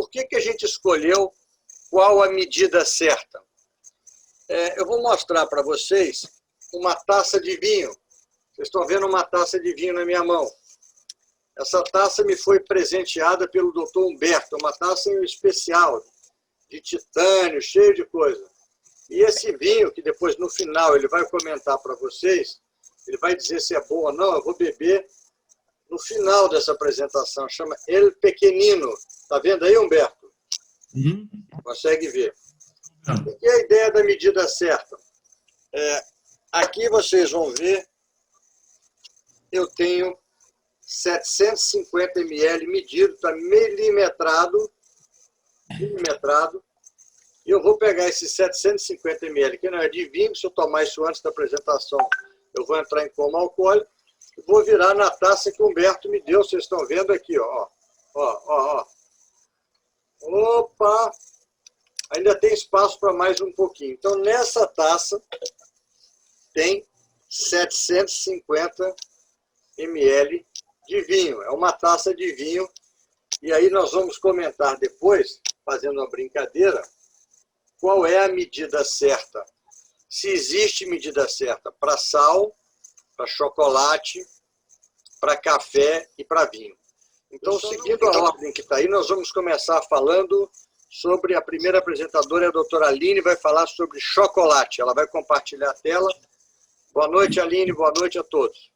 por que a gente escolheu qual a medida certa? Eu vou mostrar para vocês uma taça de vinho. Vocês estão vendo uma taça de vinho na minha mão. Essa taça me foi presenteada pelo Dr. Humberto, uma taça especial, de titânio, cheio de coisa. E esse vinho, que depois no final ele vai comentar para vocês, ele vai dizer se é bom ou não, eu vou beber no final dessa apresentação. Chama El Pequenino. Está vendo aí, Humberto? Uhum. Consegue ver. O que é a ideia da medida certa? Aqui vocês vão ver, eu tenho 750 ml medido, está milimetrado, e eu vou pegar esses 750 ml, que não é de vinho, se eu tomar isso antes da apresentação, eu vou entrar em coma alcoólico, e vou virar na taça que o Humberto me deu, vocês estão vendo aqui, ó. Opa! Ainda tem espaço para mais um pouquinho. Então, nessa taça tem 750 ml de vinho. É uma taça de vinho. E aí nós vamos comentar depois, fazendo uma brincadeira, qual é a medida certa. Se existe medida certa para sal, para chocolate, para café e para vinho. Então, seguindo a ordem que está aí, nós vamos começar falando sobre a primeira apresentadora, a doutora Aline, vai falar sobre chocolate. Ela vai compartilhar a tela. Boa noite, Aline. Boa noite a todos.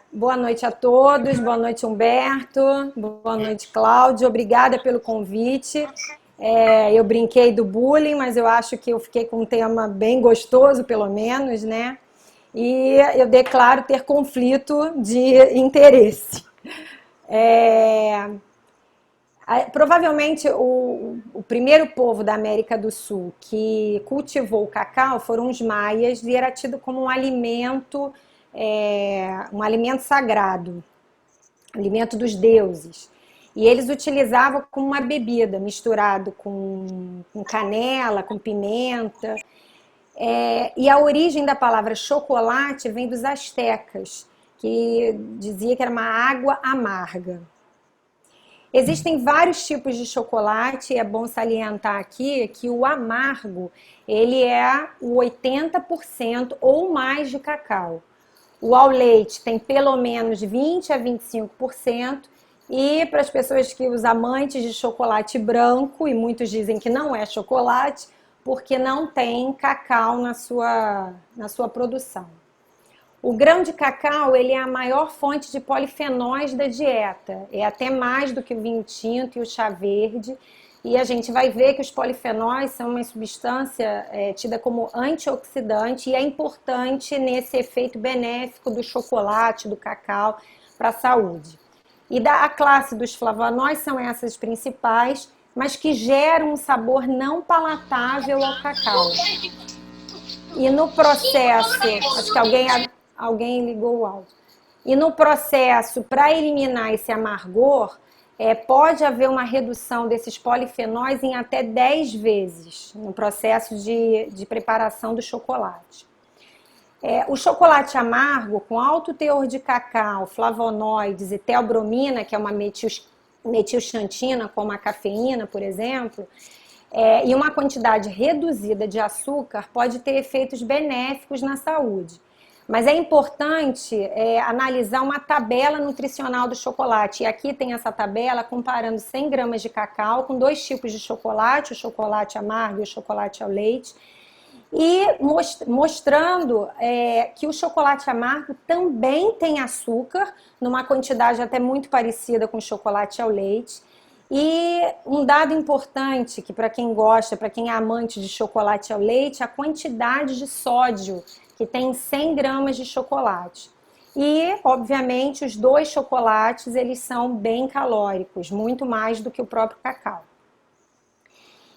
Boa noite a todos. Boa noite, Humberto. Boa noite, Cláudio. Obrigada pelo convite. Eu brinquei do bullying, mas eu acho que eu fiquei com um tema bem gostoso, pelo menos, né? E eu declaro ter conflito de interesse. Provavelmente o primeiro povo da América do Sul que cultivou o cacau foram os maias e era tido como um alimento sagrado, alimento dos deuses. E eles utilizavam como uma bebida, misturado com canela, com pimenta. E a origem da palavra chocolate vem dos astecas, que dizia que era uma água amarga. Existem vários tipos de chocolate, é bom salientar aqui que o amargo, ele é o 80% ou mais de cacau. O ao leite tem pelo menos 20 a 25%, e para as pessoas os amantes de chocolate branco, e muitos dizem que não é chocolate, porque não tem cacau na sua produção. O grão de cacau, ele é a maior fonte de polifenóis da dieta, é até mais do que o vinho tinto e o chá verde, e a gente vai ver que os polifenóis são uma substância tida como antioxidante e é importante nesse efeito benéfico do chocolate, do cacau para a saúde. E a classe dos flavonoides são essas principais, mas que geram um sabor não palatável ao cacau. E no processo, acho que alguém ligou o áudio. E no processo, para eliminar esse amargor, pode haver uma redução desses polifenóis em até 10 vezes no processo de preparação do chocolate. O chocolate amargo, com alto teor de cacau, flavonoides e teobromina, que é uma metilxantina, como a cafeína, por exemplo, e uma quantidade reduzida de açúcar, pode ter efeitos benéficos na saúde. Mas é importante analisar uma tabela nutricional do chocolate. E aqui tem essa tabela comparando 100 gramas de cacau com dois tipos de chocolate, o chocolate amargo e o chocolate ao leite, e mostrando que o chocolate amargo também tem açúcar, numa quantidade até muito parecida com o chocolate ao leite. E um dado importante, que para quem gosta, para quem é amante de chocolate ao leite, a quantidade de sódio que tem em 100 gramas de chocolate. E, obviamente, os dois chocolates, eles são bem calóricos, muito mais do que o próprio cacau.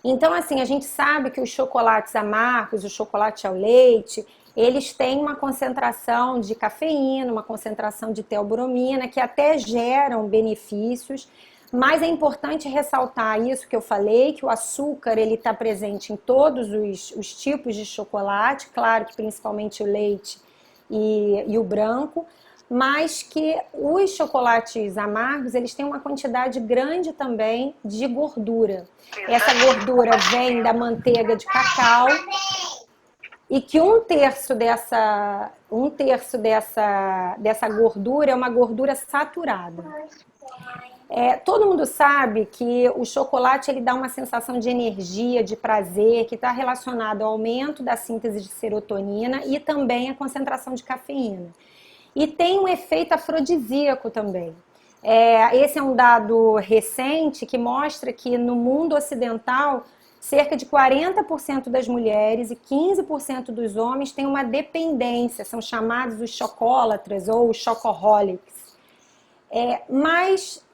Então, assim, a gente sabe que os chocolates amargos, o chocolate ao leite, eles têm uma concentração de cafeína, uma concentração de teobromina, que até geram benefícios, mas é importante ressaltar isso que eu falei, que o açúcar ele está presente em todos os tipos de chocolate, claro que principalmente o leite e o branco, mas que os chocolates amargos, eles têm uma quantidade grande também de gordura. Essa gordura vem da manteiga de cacau e que um terço dessa gordura é uma gordura saturada. Todo mundo sabe que o chocolate ele dá uma sensação de energia, de prazer, que está relacionado ao aumento da síntese de serotonina e também à concentração de cafeína. E tem um efeito afrodisíaco também. Esse é um dado recente que mostra que no mundo ocidental, cerca de 40% das mulheres e 15% dos homens têm uma dependência, são chamados os chocólatras ou os chocoholics. Mas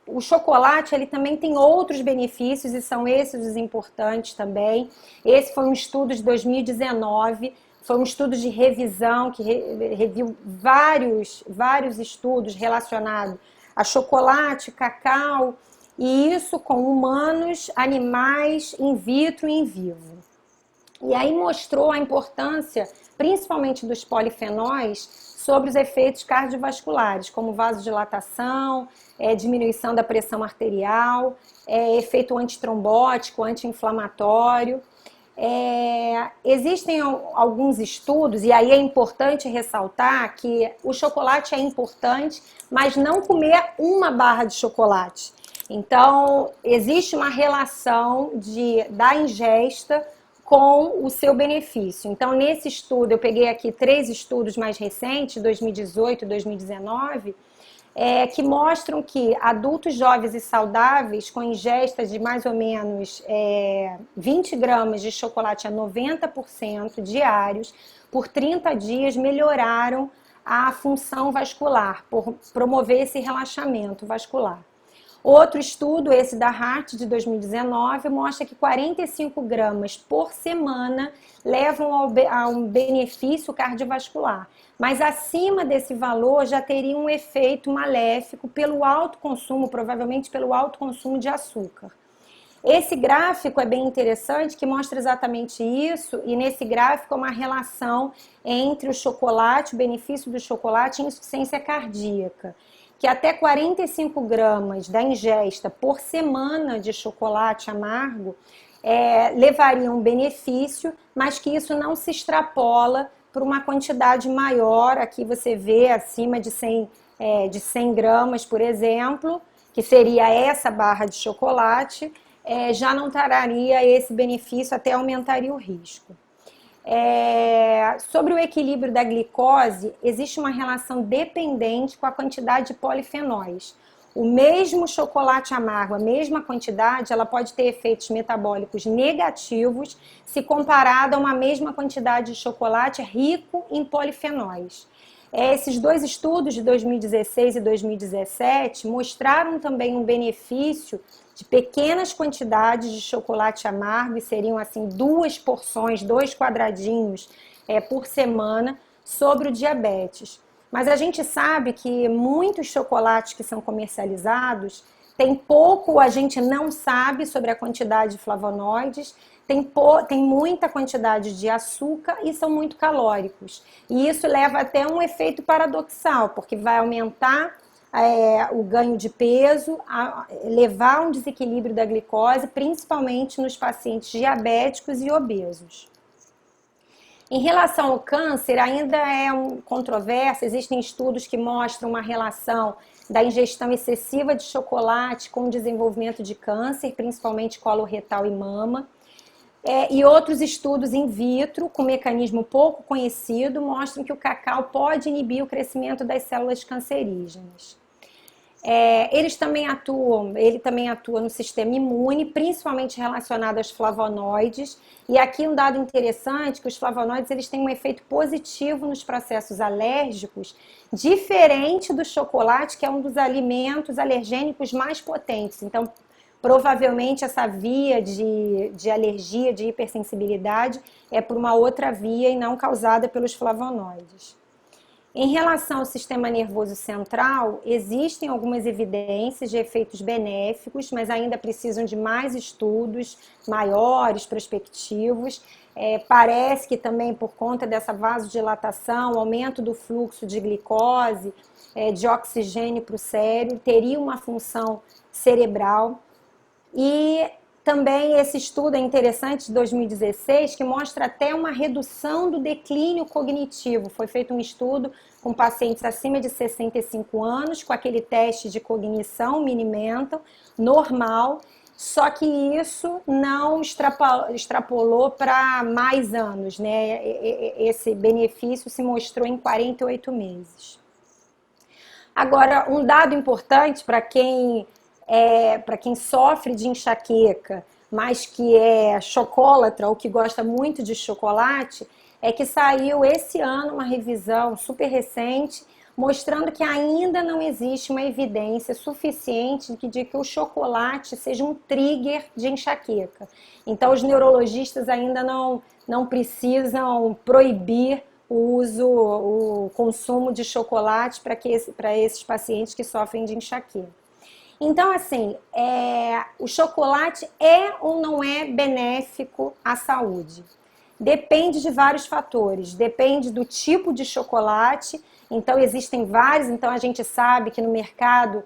o chocolate ele também tem outros benefícios e são esses os importantes também. Esse foi um estudo de 2019, foi um estudo de revisão que reviu vários estudos relacionados a chocolate, cacau, e isso com humanos, animais, in vitro e in vivo. E aí mostrou a importância, principalmente dos polifenóis, sobre os efeitos cardiovasculares, como vasodilatação, diminuição da pressão arterial, efeito antitrombótico, anti-inflamatório. Existem alguns estudos, e aí é importante ressaltar que o chocolate é importante, mas não comer uma barra de chocolate. Então, existe uma relação da ingesta com o seu benefício. Então, nesse estudo, eu peguei aqui 3 estudos mais recentes, 2018 e 2019, que mostram que adultos jovens e saudáveis com ingesta de mais ou menos 20 gramas de chocolate a 90% diários, por 30 dias melhoraram a função vascular, por promover esse relaxamento vascular. Outro estudo, esse da Heart de 2019, mostra que 45 gramas por semana levam a um benefício cardiovascular. Mas acima desse valor já teria um efeito maléfico pelo alto consumo, provavelmente pelo alto consumo de açúcar. Esse gráfico é bem interessante, que mostra exatamente isso, e nesse gráfico é uma relação entre o chocolate, o benefício do chocolate e insuficiência cardíaca, que até 45 gramas da ingesta por semana de chocolate amargo levaria um benefício, mas que isso não se extrapola para uma quantidade maior. Aqui você vê acima de 100 gramas, por exemplo, que seria essa barra de chocolate, já não traria esse benefício, até aumentaria o risco. Sobre o equilíbrio da glicose, existe uma relação dependente com a quantidade de polifenóis. O mesmo chocolate amargo, a mesma quantidade, ela pode ter efeitos metabólicos negativos se comparada a uma mesma quantidade de chocolate rico em polifenóis. Esses 2 estudos de 2016 e 2017 mostraram também um benefício de pequenas quantidades de chocolate amargo, e seriam assim 2 porções, 2 quadradinhos por semana, sobre o diabetes. Mas a gente sabe que muitos chocolates que são comercializados tem pouco, a gente não sabe sobre a quantidade de flavonoides, tem muita quantidade de açúcar e são muito calóricos. E isso leva até um efeito paradoxal, porque vai aumentar o ganho de peso, levar a um desequilíbrio da glicose, principalmente nos pacientes diabéticos e obesos. Em relação ao câncer, ainda é controverso, existem estudos que mostram uma relação da ingestão excessiva de chocolate com o desenvolvimento de câncer, principalmente coloretal e mama. E outros estudos in vitro, com mecanismo pouco conhecido, mostram que o cacau pode inibir o crescimento das células cancerígenas. Ele também atua no sistema imune, principalmente relacionado aos flavonoides. E aqui um dado interessante, que os flavonoides eles têm um efeito positivo nos processos alérgicos, diferente do chocolate, que é um dos alimentos alergênicos mais potentes. Então, provavelmente essa via de alergia, de hipersensibilidade, é por uma outra via e não causada pelos flavonoides. Em relação ao sistema nervoso central, existem algumas evidências de efeitos benéficos, mas ainda precisam de mais estudos maiores, prospectivos. Parece que também por conta dessa vasodilatação, aumento do fluxo de glicose, de oxigênio para o cérebro, teria uma função cerebral. E também esse estudo é interessante, de 2016, que mostra até uma redução do declínio cognitivo. Foi feito um estudo com pacientes acima de 65 anos, com aquele teste de cognição Mini-Mental, normal, só que isso não extrapolou para mais anos, né? Esse benefício se mostrou em 48 meses. Agora, um dado importante para quem sofre de enxaqueca, mas que é chocolatra ou que gosta muito de chocolate, é que saiu esse ano uma revisão super recente mostrando que ainda não existe uma evidência suficiente de que o chocolate seja um trigger de enxaqueca. Então, os neurologistas ainda não precisam proibir o consumo de chocolate para esses pacientes que sofrem de enxaqueca. Então, assim, o chocolate é ou não é benéfico à saúde? Depende de vários fatores, depende do tipo de chocolate. Então, existem vários, então a gente sabe que no mercado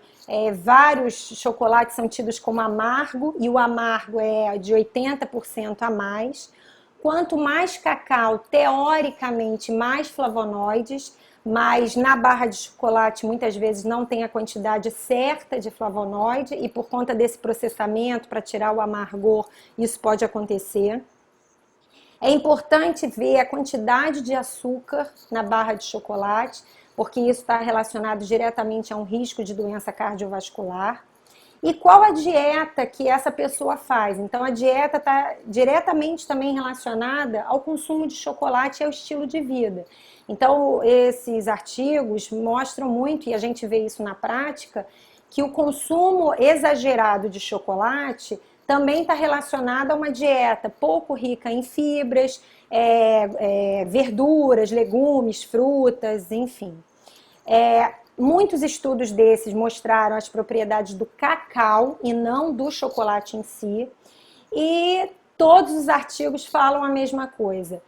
vários chocolates são tidos como amargo, e o amargo é de 80% a mais. Quanto mais cacau, teoricamente, mais flavonoides, mas na barra de chocolate muitas vezes não tem a quantidade certa de flavonoide e por conta desse processamento para tirar o amargor, isso pode acontecer. É importante ver a quantidade de açúcar na barra de chocolate, porque isso está relacionado diretamente a um risco de doença cardiovascular. E qual a dieta que essa pessoa faz? Então, a dieta está diretamente também relacionada ao consumo de chocolate e ao estilo de vida. Então, esses artigos mostram muito, e a gente vê isso na prática, que o consumo exagerado de chocolate também está relacionado a uma dieta pouco rica em fibras, verduras, legumes, frutas, enfim. Muitos estudos desses mostraram as propriedades do cacau e não do chocolate em si. E todos os artigos falam a mesma coisa.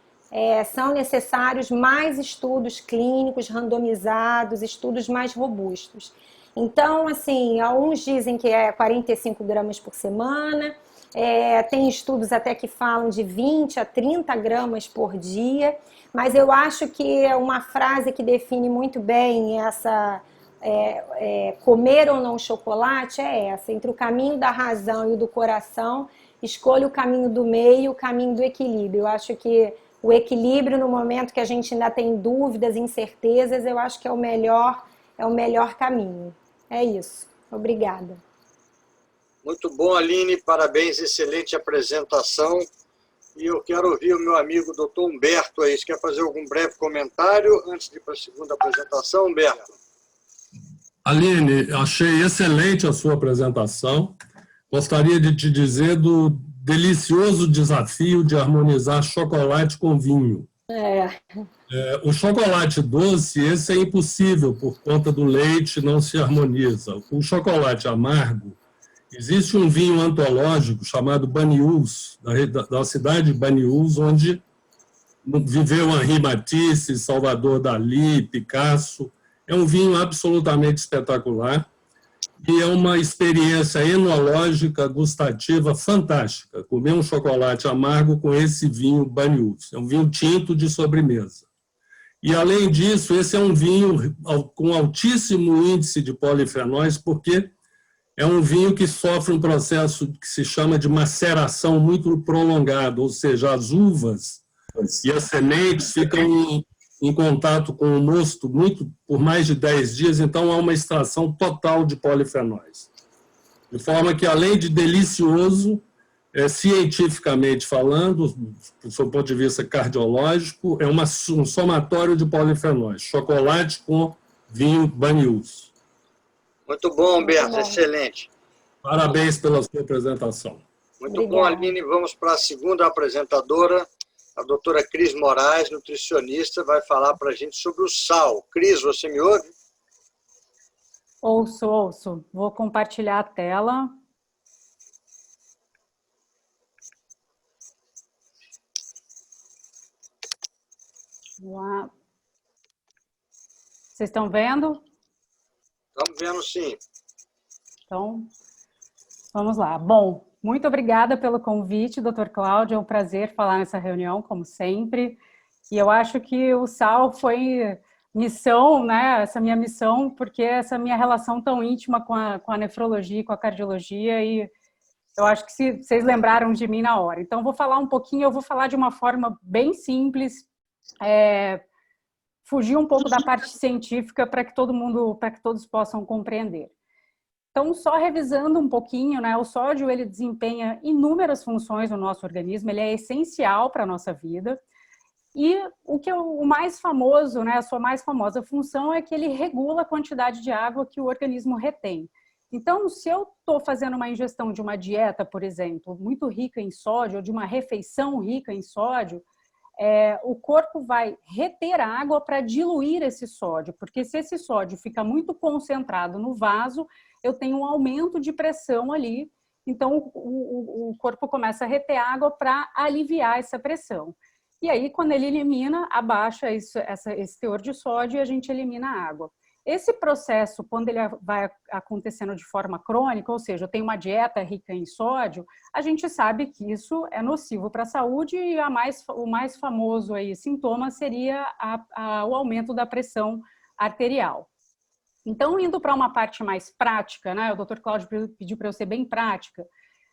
São necessários mais estudos clínicos, randomizados, estudos mais robustos. Então, assim, alguns dizem que é 45 gramas por semana, tem estudos até que falam de 20 a 30 gramas por dia, mas eu acho que uma frase que define muito bem essa comer ou não chocolate é essa: entre o caminho da razão e o do coração, escolha o caminho do meio, o caminho do equilíbrio. Eu acho que o equilíbrio, no momento que a gente ainda tem dúvidas, incertezas, eu acho que é o melhor caminho. É isso. Obrigada. Muito bom, Aline, parabéns, excelente apresentação. E eu quero ouvir o meu amigo doutor Humberto aí. Você quer fazer algum breve comentário antes de ir para a segunda apresentação, Humberto? Aline, achei excelente a sua apresentação. Gostaria de te dizer do delicioso desafio de harmonizar chocolate com vinho. O chocolate doce, esse é impossível, por conta do leite, não se harmoniza. O chocolate amargo, existe um vinho antológico chamado Banyuls, da cidade de Banyuls, onde viveu Henri Matisse, Salvador Dalí, Picasso. É um vinho absolutamente espetacular e é uma experiência enológica, gustativa fantástica, comer um chocolate amargo com esse vinho Banyuls. É um vinho tinto de sobremesa. E, além disso, esse é um vinho com altíssimo índice de polifenóis, porque é um vinho que sofre um processo que se chama de maceração muito prolongado, ou seja, as uvas e as sementes ficam em contato com o mosto por mais de 10 dias, então há uma extração total de polifenóis. De forma que, além de delicioso, cientificamente falando, do seu ponto de vista cardiológico, é um somatório de polifenóis. Chocolate com vinho Banyuls. Muito bom, Humberto, excelente. Parabéns pela sua apresentação. Muito bom, Aline. Vamos para a segunda apresentadora, A doutora Cris Moraes, nutricionista, vai falar para a gente sobre o sal. Cris, você me ouve? Ouço, ouço. Vou compartilhar a tela. Vamos lá. Vocês estão vendo? Estamos vendo, sim. Então, vamos lá. Bom, muito obrigada pelo convite, doutor Cláudio. É um prazer falar nessa reunião, como sempre. E eu acho que o sal foi missão, né? Essa minha missão, porque essa minha relação tão íntima com a nefrologia e com a cardiologia, e eu acho que vocês lembraram de mim na hora. Então, vou falar um pouquinho, eu vou falar de uma forma bem simples, fugir um pouco da parte científica para que todos possam compreender. Então, só revisando um pouquinho, né, o sódio ele desempenha inúmeras funções no nosso organismo, ele é essencial para a nossa vida. E o mais famoso, né, a sua mais famosa função é que ele regula a quantidade de água que o organismo retém. Então, se eu estou fazendo uma ingestão de uma dieta, por exemplo, muito rica em sódio, ou de uma refeição rica em sódio, o corpo vai reter água para diluir esse sódio, porque se esse sódio fica muito concentrado no vaso, eu tenho um aumento de pressão ali, então o corpo começa a reter água para aliviar essa pressão. E aí, quando ele elimina, abaixa esse teor de sódio e a gente elimina a água. Esse processo, quando ele vai acontecendo de forma crônica, ou seja, eu tenho uma dieta rica em sódio, a gente sabe que isso é nocivo para a saúde e o mais famoso aí, sintoma seria o aumento da pressão arterial. Então, indo para uma parte mais prática, né? O Dr. Cláudio pediu para eu ser bem prática.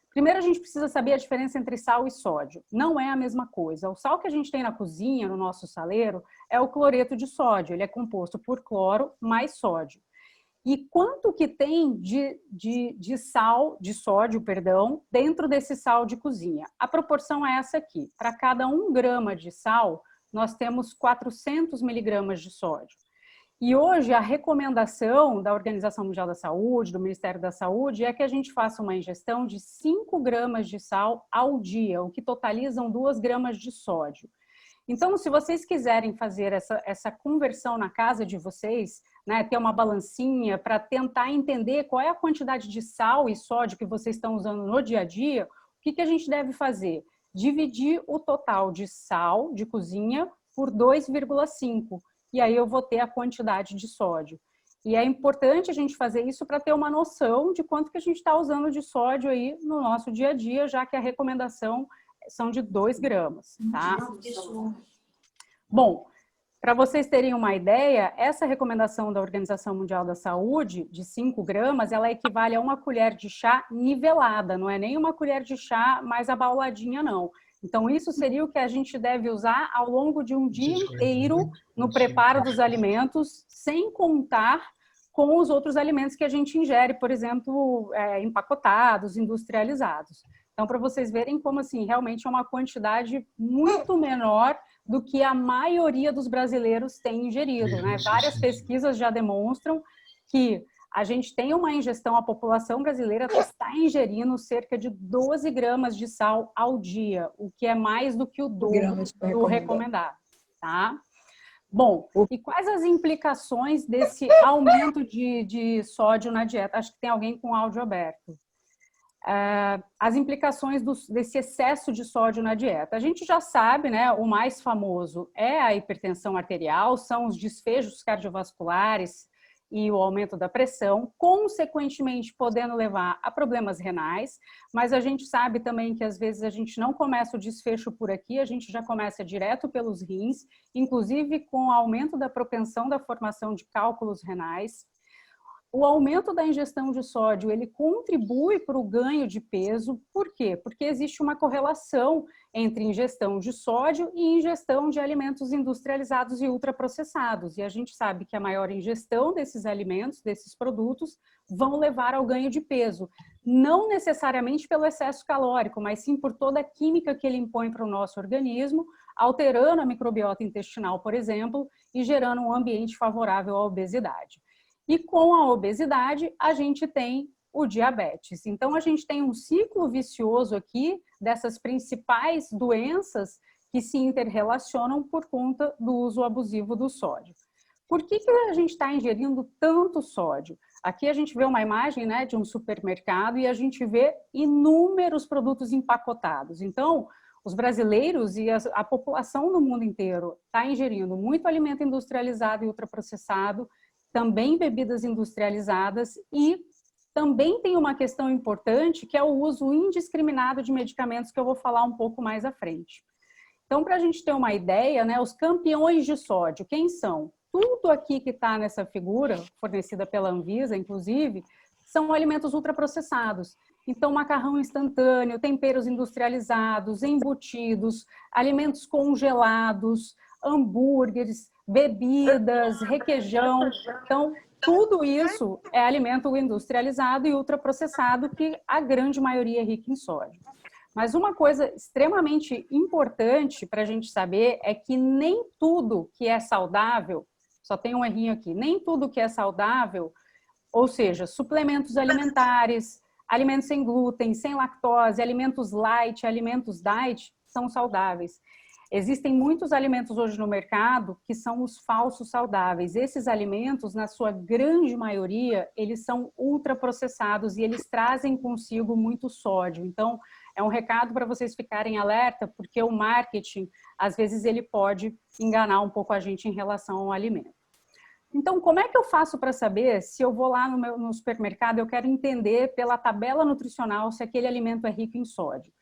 Primeiro, a gente precisa saber a diferença entre sal e sódio. Não é a mesma coisa. O sal que a gente tem na cozinha, no nosso saleiro, é o cloreto de sódio. Ele é composto por cloro mais sódio. E quanto que tem de sódio, dentro desse sal de cozinha? A proporção é essa aqui. Para cada 1 grama de sal, nós temos 400 miligramas de sódio. E hoje a recomendação da Organização Mundial da Saúde, do Ministério da Saúde, é que a gente faça uma ingestão de 5 gramas de sal ao dia, o que totalizam 2 gramas de sódio. Então, se vocês quiserem fazer essa conversão na casa de vocês, né, ter uma balancinha para tentar entender qual é a quantidade de sal e sódio que vocês estão usando no dia a dia, o que a gente deve fazer? Dividir o total de sal de cozinha por 2,5. E aí eu vou ter a quantidade de sódio. E é importante a gente fazer isso para ter uma noção de quanto que a gente está usando de sódio aí no nosso dia a dia, já que a recomendação são de 2 gramas, tá? Bom, para vocês terem uma ideia, essa recomendação da Organização Mundial da Saúde, de 5 gramas, ela equivale a 1 colher de chá nivelada, não é nem uma colher de chá mais abauladinha, não. Então, isso seria o que a gente deve usar ao longo de um dia inteiro no preparo dos alimentos, sem contar com os outros alimentos que a gente ingere, por exemplo, empacotados, industrializados. Então, para vocês verem como, assim, realmente é uma quantidade muito menor do que a maioria dos brasileiros tem ingerido, né? Várias pesquisas já demonstram que a gente tem uma ingestão, a população brasileira está ingerindo cerca de 12 gramas de sal ao dia, o que é mais do que o dobro do recomendado, tá? Bom, e quais as implicações desse aumento de sódio na dieta? Acho que tem alguém com áudio aberto. As implicações desse excesso de sódio na dieta. A gente já sabe, né? O mais famoso é a hipertensão arterial, são os desfechos cardiovasculares e o aumento da pressão, consequentemente podendo levar a problemas renais, mas a gente sabe também que às vezes a gente não começa o desfecho por aqui, a gente já começa direto pelos rins, inclusive com o aumento da propensão da formação de cálculos renais. O aumento da ingestão de sódio, ele contribui para o ganho de peso. Por quê? Porque existe uma correlação entre ingestão de sódio e ingestão de alimentos industrializados e ultraprocessados. E a gente sabe que a maior ingestão desses alimentos, desses produtos, vão levar ao ganho de peso. Não necessariamente pelo excesso calórico, mas sim por toda a química que ele impõe para o nosso organismo, alterando a microbiota intestinal, por exemplo, e gerando um ambiente favorável à obesidade. E com a obesidade, a gente tem o diabetes. Então, a gente tem um ciclo vicioso aqui dessas principais doenças que se interrelacionam por conta do uso abusivo do sódio. Por que a gente está ingerindo tanto sódio? Aqui a gente vê uma imagem, né, de um supermercado e a gente vê inúmeros produtos empacotados. Então, os brasileiros e a população no mundo inteiro está ingerindo muito alimento industrializado e ultraprocessado, também bebidas industrializadas e também tem uma questão importante que é o uso indiscriminado de medicamentos que eu vou falar um pouco mais à frente. Então, para a gente ter uma ideia, né, os campeões de sódio, quem são? Tudo aqui que está nessa figura, fornecida pela Anvisa, inclusive, são alimentos ultraprocessados. Então, macarrão instantâneo, temperos industrializados, embutidos, alimentos congelados, hambúrgueres, bebidas, requeijão. Então, tudo isso é alimento industrializado e ultraprocessado, que a grande maioria é rica em sódio. Mas uma coisa extremamente importante para a gente saber é que nem tudo que é saudável, só tem um errinho aqui, nem tudo que é saudável, ou seja, suplementos alimentares, alimentos sem glúten, sem lactose, alimentos light, alimentos diet, são saudáveis. Existem muitos alimentos hoje no mercado que são os falsos saudáveis. Esses alimentos, na sua grande maioria, eles são ultraprocessados e eles trazem consigo muito sódio. Então, é um recado para vocês ficarem alerta, porque o marketing, às vezes, ele pode enganar um pouco a gente em relação ao alimento. Então, como é que eu faço para saber se eu vou lá no supermercado, eu quero entender pela tabela nutricional se aquele alimento é rico em sódio?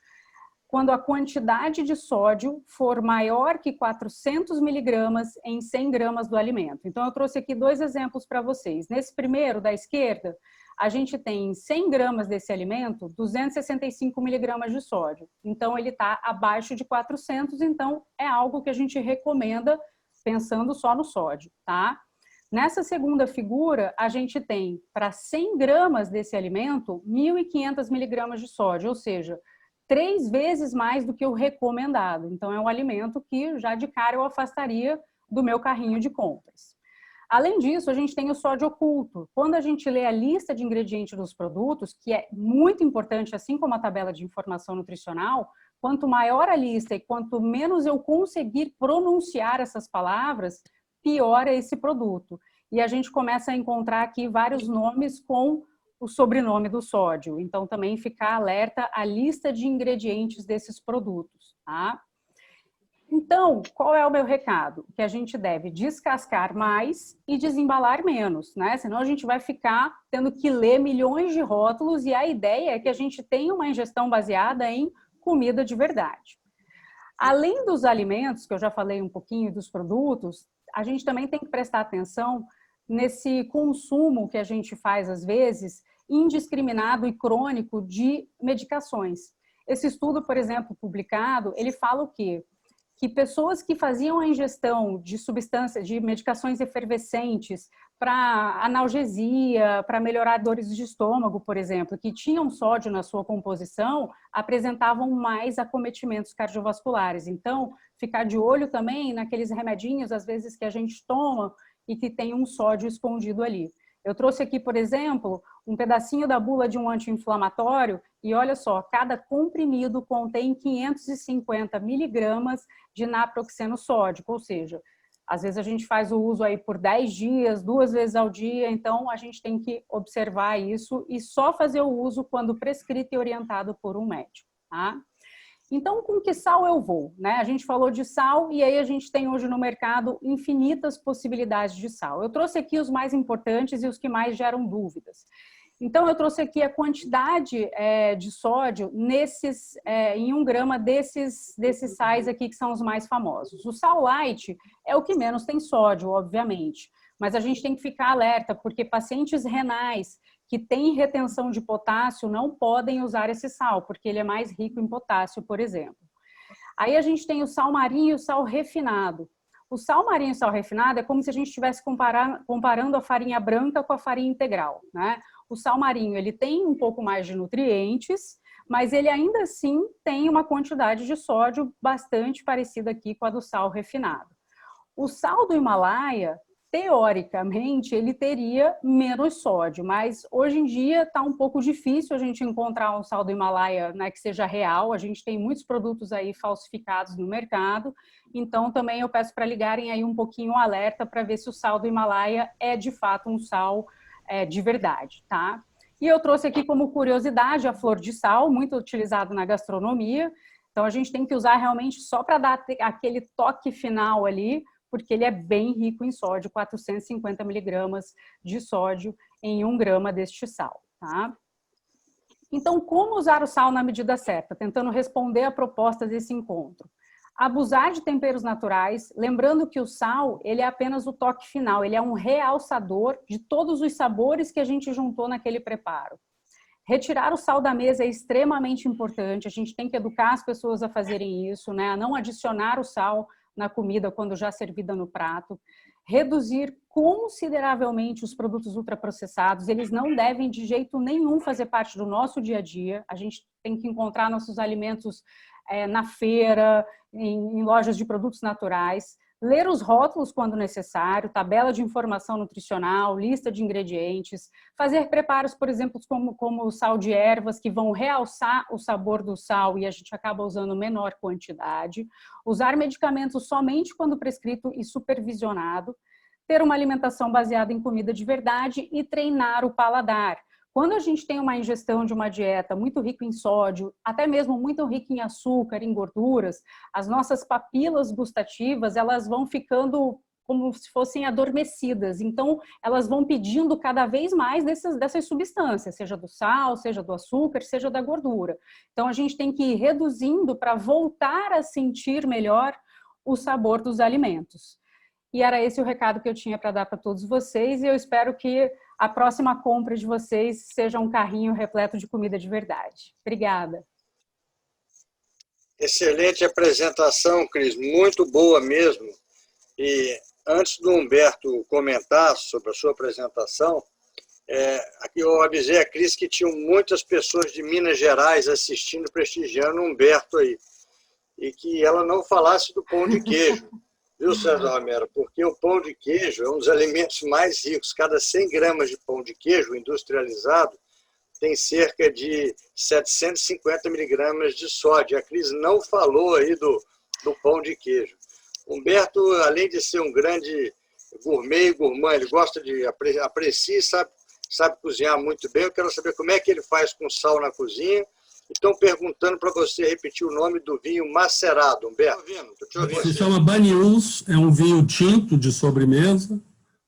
Quando a quantidade de sódio for maior que 400 miligramas em 100 gramas do alimento. Então, eu trouxe aqui 2 exemplos para vocês. Nesse primeiro, da esquerda, a gente tem 100 gramas desse alimento, 265 miligramas de sódio. Então, ele está abaixo de 400, então é algo que a gente recomenda pensando só no sódio, tá? Nessa segunda figura, a gente tem, para 100 gramas desse alimento, 1.500 miligramas de sódio, ou seja, 3 vezes mais do que o recomendado. Então, é um alimento que já de cara eu afastaria do meu carrinho de compras. Além disso, a gente tem o sódio oculto. Quando a gente lê a lista de ingredientes dos produtos, que é muito importante, assim como a tabela de informação nutricional, quanto maior a lista e quanto menos eu conseguir pronunciar essas palavras, pior é esse produto. E a gente começa a encontrar aqui vários nomes com o sobrenome do sódio. Então, também ficar alerta à lista de ingredientes desses produtos, tá? Então, qual é o meu recado? Que a gente deve descascar mais e desembalar menos, né? Senão a gente vai ficar tendo que ler milhões de rótulos e a ideia é que a gente tenha uma ingestão baseada em comida de verdade. Além dos alimentos, que eu já falei um pouquinho dos produtos, a gente também tem que prestar atenção nesse consumo que a gente faz, às vezes, indiscriminado e crônico de medicações. Esse estudo, por exemplo, publicado, ele fala o quê? Que pessoas que faziam a ingestão de substâncias, de medicações efervescentes para analgesia, para melhorar dores de estômago, por exemplo, que tinham sódio na sua composição, apresentavam mais acometimentos cardiovasculares. Então, ficar de olho também naqueles remedinhos, às vezes, que a gente toma e que tem um sódio escondido ali. Eu trouxe aqui, por exemplo, um pedacinho da bula de um anti-inflamatório e olha só, cada comprimido contém 550 miligramas de naproxeno sódico, ou seja, às vezes a gente faz o uso aí por 10 dias, 2 vezes ao dia, então a gente tem que observar isso e só fazer o uso quando prescrito e orientado por um médico, tá? Então, com que sal eu vou, né? A gente falou de sal e aí a gente tem hoje no mercado infinitas possibilidades de sal. Eu trouxe aqui os mais importantes e os que mais geram dúvidas. Então, eu trouxe aqui a quantidade de sódio em 1 grama desses sais aqui que são os mais famosos. O sal light é o que menos tem sódio, obviamente, mas a gente tem que ficar alerta, porque pacientes renais que têm retenção de potássio não podem usar esse sal, porque ele é mais rico em potássio, por exemplo. Aí a gente tem o sal marinho e o sal refinado. O sal marinho e o sal refinado é como se a gente estivesse comparando a farinha branca com a farinha integral, né? O sal marinho, ele tem um pouco mais de nutrientes, mas ele ainda assim tem uma quantidade de sódio bastante parecida aqui com a do sal refinado. O sal do Himalaia teoricamente, ele teria menos sódio, mas hoje em dia está um pouco difícil a gente encontrar um sal do Himalaia, né, que seja real. A gente tem muitos produtos aí falsificados no mercado, então também eu peço para ligarem aí um pouquinho o alerta para ver se o sal do Himalaia é de fato um sal de verdade, tá? E eu trouxe aqui como curiosidade a flor de sal, muito utilizado na gastronomia. Então a gente tem que usar realmente só para dar aquele toque final ali, porque ele é bem rico em sódio, 450 miligramas de sódio em 1 grama deste sal, tá? Então, como usar o sal na medida certa? Tentando responder a proposta desse encontro. Abusar de temperos naturais, lembrando que o sal, ele é apenas o toque final, ele é um realçador de todos os sabores que a gente juntou naquele preparo. Retirar o sal da mesa é extremamente importante, a gente tem que educar as pessoas a fazerem isso, né? A não adicionar o sal na comida quando já servida no prato. Reduzir consideravelmente os produtos ultraprocessados, eles não devem de jeito nenhum fazer parte do nosso dia a dia. A gente tem que encontrar nossos alimentos na feira, em lojas de produtos naturais. Ler os rótulos quando necessário, tabela de informação nutricional, lista de ingredientes, fazer preparos, por exemplo, como o sal de ervas, que vão realçar o sabor do sal e a gente acaba usando menor quantidade, usar medicamentos somente quando prescrito e supervisionado, ter uma alimentação baseada em comida de verdade e treinar o paladar. Quando a gente tem uma ingestão de uma dieta muito rica em sódio, até mesmo muito rica em açúcar, em gorduras, as nossas papilas gustativas, elas vão ficando como se fossem adormecidas. Então, elas vão pedindo cada vez mais dessas substâncias, seja do sal, seja do açúcar, seja da gordura. Então, a gente tem que ir reduzindo para voltar a sentir melhor o sabor dos alimentos. E era esse o recado que eu tinha para dar para todos vocês, e eu espero que a próxima compra de vocês seja um carrinho repleto de comida de verdade. Obrigada. Excelente apresentação, Cris, muito boa mesmo. E antes do Humberto comentar sobre a sua apresentação, aqui eu avisei a Cris que tinham muitas pessoas de Minas Gerais assistindo, prestigiando o Humberto aí, e que ela não falasse do pão de queijo. Viu, César Romero? Porque o pão de queijo é um dos alimentos mais ricos. Cada 100 gramas de pão de queijo industrializado tem cerca de 750 miligramas de sódio. A Cris não falou aí do pão de queijo. Humberto, além de ser um grande gourmet e gourmand, ele gosta de aprecia e sabe cozinhar muito bem. Eu quero saber como é que ele faz com sal na cozinha. Estão perguntando para você repetir o nome do vinho macerado, Humberto. Estou te ouvindo. Se chama Banyuls, é um vinho tinto de sobremesa,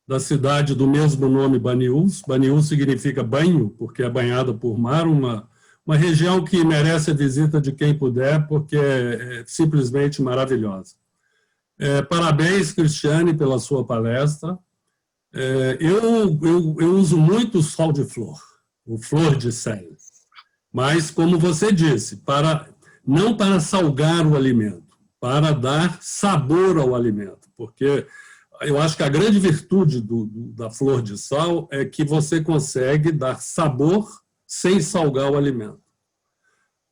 da cidade do mesmo nome, Banyuls. Banyuls significa banho, porque é banhada por mar, uma região que merece a visita de quem puder, porque é simplesmente maravilhosa. Parabéns, Cristiane, pela sua palestra. Eu uso muito o sal de flor, o flor de sel. Mas, como você disse, não para salgar o alimento, para dar sabor ao alimento. Porque eu acho que a grande virtude da flor de sal é que você consegue dar sabor sem salgar o alimento.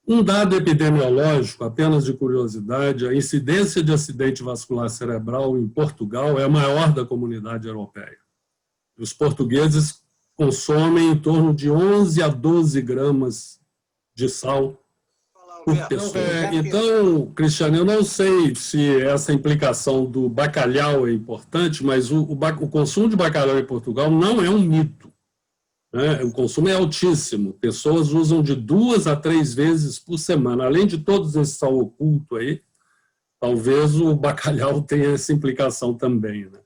Um dado epidemiológico, apenas de curiosidade, a incidência de acidente vascular cerebral em Portugal é a maior da comunidade europeia. Os portugueses consomem em torno de 11 a 12 gramas de sal por pessoa. Então, Cristiano, eu não sei se essa implicação do bacalhau é importante, mas o consumo de bacalhau em Portugal não é um mito, né? O consumo é altíssimo. Pessoas usam de 2 a 3 vezes por semana. Além de todos esse sal oculto aí, talvez o bacalhau tenha essa implicação também, né?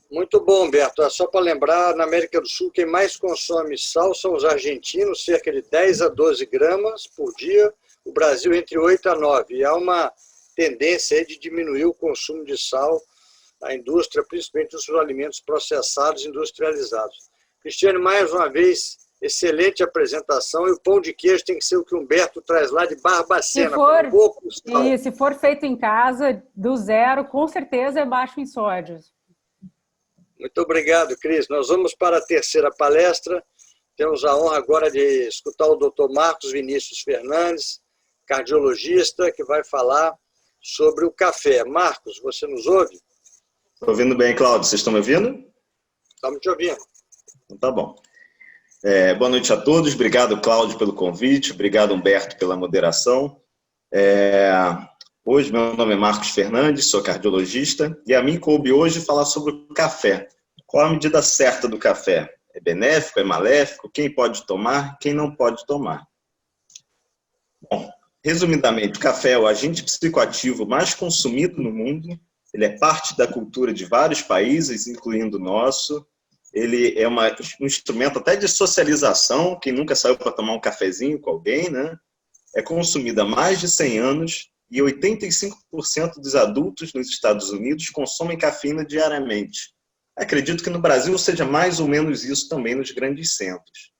Muito bom, Humberto. Só para lembrar, na América do Sul, quem mais consome sal são os argentinos, cerca de 10 a 12 gramas por dia. O Brasil, entre 8 a 9. E há uma tendência aí de diminuir o consumo de sal na indústria, principalmente nos alimentos processados e industrializados. Cristiane, mais uma vez, excelente apresentação. E o pão de queijo tem que ser o que o Humberto traz lá de Barbacena. Se for feito em casa, do zero, com certeza é baixo em sódios. Muito obrigado, Cris. Nós vamos para a terceira palestra. Temos a honra agora de escutar o Dr. Marcos Vinícius Fernandes, cardiologista, que vai falar sobre o café. Marcos, você nos ouve? Estou ouvindo bem, Cláudio. Vocês estão me ouvindo? Estamos te ouvindo. Então, tá bom. Boa noite a todos. Obrigado, Cláudio, pelo convite. Obrigado, Humberto, pela moderação. Hoje, meu nome é Marcos Fernandes, sou cardiologista, e a mim coube hoje falar sobre o café. Qual a medida certa do café? É benéfico, é maléfico? Quem pode tomar, quem não pode tomar? Bom, resumidamente, o café é o agente psicoativo mais consumido no mundo. Ele é parte da cultura de vários países, incluindo o nosso. Ele é um instrumento até de socialização. Quem nunca saiu para tomar um cafezinho com alguém, né? É consumido há mais de 100 anos e 85% dos adultos nos Estados Unidos consomem cafeína diariamente. Acredito que no Brasil seja mais ou menos isso também nos grandes centros.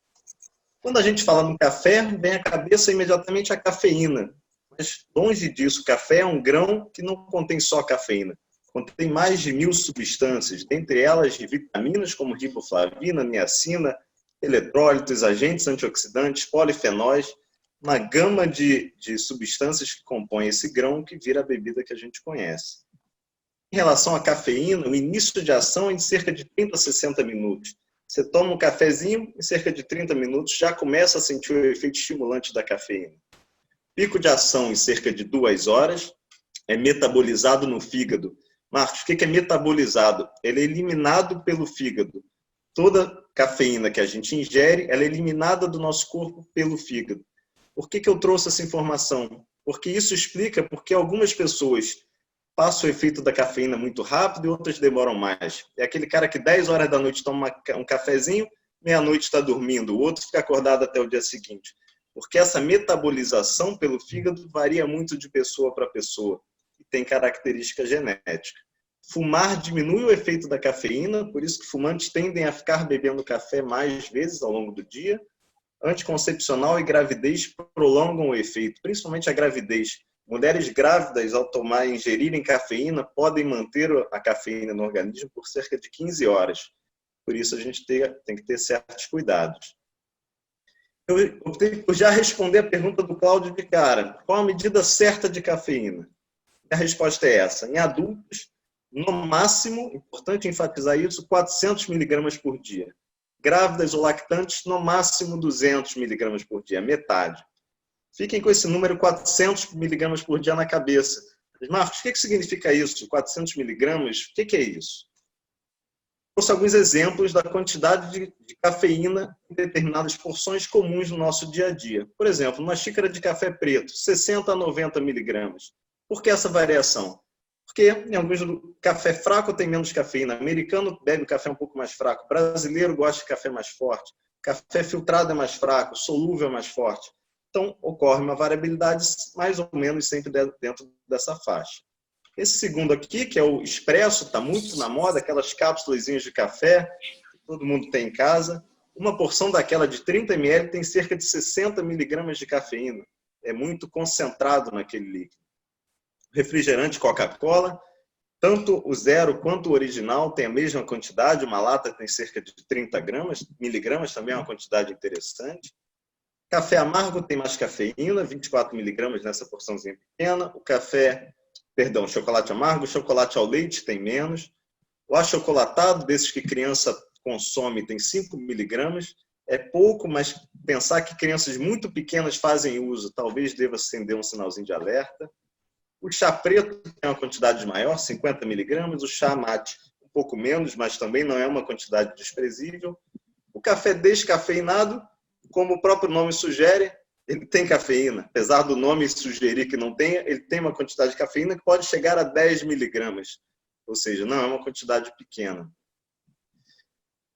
Quando a gente fala no café, vem à cabeça imediatamente a cafeína. Mas longe disso, o café é um grão que não contém só cafeína. Contém mais de 1000 substâncias, dentre elas vitaminas como riboflavina, niacina, eletrólitos, agentes antioxidantes, polifenóis, uma gama de substâncias que compõem esse grão que vira a bebida que a gente conhece. Em relação à cafeína, o início de ação é em cerca de 30 a 60 minutos. Você toma um cafezinho, em cerca de 30 minutos já começa a sentir o efeito estimulante da cafeína. Pico de ação em cerca de 2 horas, é metabolizado no fígado. Marcos, o que é metabolizado? Ele é eliminado pelo fígado. Toda cafeína que a gente ingere, ela é eliminada do nosso corpo pelo fígado. Por que eu trouxe essa informação? Porque isso explica porque algumas pessoas passam o efeito da cafeína muito rápido e outras demoram mais. É aquele cara que 10 horas da noite toma um cafezinho, meia-noite está dormindo, o outro fica acordado até o dia seguinte. Porque essa metabolização pelo fígado varia muito de pessoa para pessoa e tem característica genética. Fumar diminui o efeito da cafeína, por isso que fumantes tendem a ficar bebendo café mais vezes ao longo do dia. Anticoncepcional e gravidez prolongam o efeito, principalmente a gravidez. Mulheres grávidas, ao ingerirem cafeína, podem manter a cafeína no organismo por cerca de 15 horas. Por isso, a gente tem que ter certos cuidados. Eu optei por já responder a pergunta do Cláudio de cara. Qual a medida certa de cafeína? A resposta é essa. Em adultos, no máximo, importante enfatizar isso, 400 miligramas por dia. Grávidas ou lactantes, no máximo 200 miligramas por dia, metade. Fiquem com esse número 400 miligramas por dia na cabeça. Mas, Marcos, o que significa isso? 400 miligramas? O que é isso? Trouxe alguns exemplos da quantidade de cafeína em determinadas porções comuns no nosso dia a dia. Por exemplo, uma xícara de café preto, 60 a 90 miligramas. Por que essa variação? Porque em alguns café fraco tem menos cafeína. Americano bebe café um pouco mais fraco. Brasileiro gosta de café mais forte. Café filtrado é mais fraco. Solúvel é mais forte. Então, ocorre uma variabilidade mais ou menos sempre dentro dessa faixa. Esse segundo aqui, que é o expresso, está muito na moda, aquelas cápsulas de café que todo mundo tem em casa. Uma porção daquela de 30 ml tem cerca de 60 miligramas de cafeína. É muito concentrado naquele líquido. Refrigerante Coca-Cola, tanto o zero quanto o original tem a mesma quantidade, uma lata tem cerca de 30 miligramas, também é uma quantidade interessante. Café amargo tem mais cafeína, 24 miligramas nessa porçãozinha pequena. Chocolate amargo, chocolate ao leite tem menos. O achocolatado, desses que criança consome, tem 5 miligramas. É pouco, mas pensar que crianças muito pequenas fazem uso, talvez deva acender um sinalzinho de alerta. O chá preto tem uma quantidade maior, 50 miligramas. O chá mate, um pouco menos, mas também não é uma quantidade desprezível. O café descafeinado, como o próprio nome sugere, ele tem cafeína. Apesar do nome sugerir que não tenha, ele tem uma quantidade de cafeína que pode chegar a 10 miligramas. Ou seja, não é uma quantidade pequena.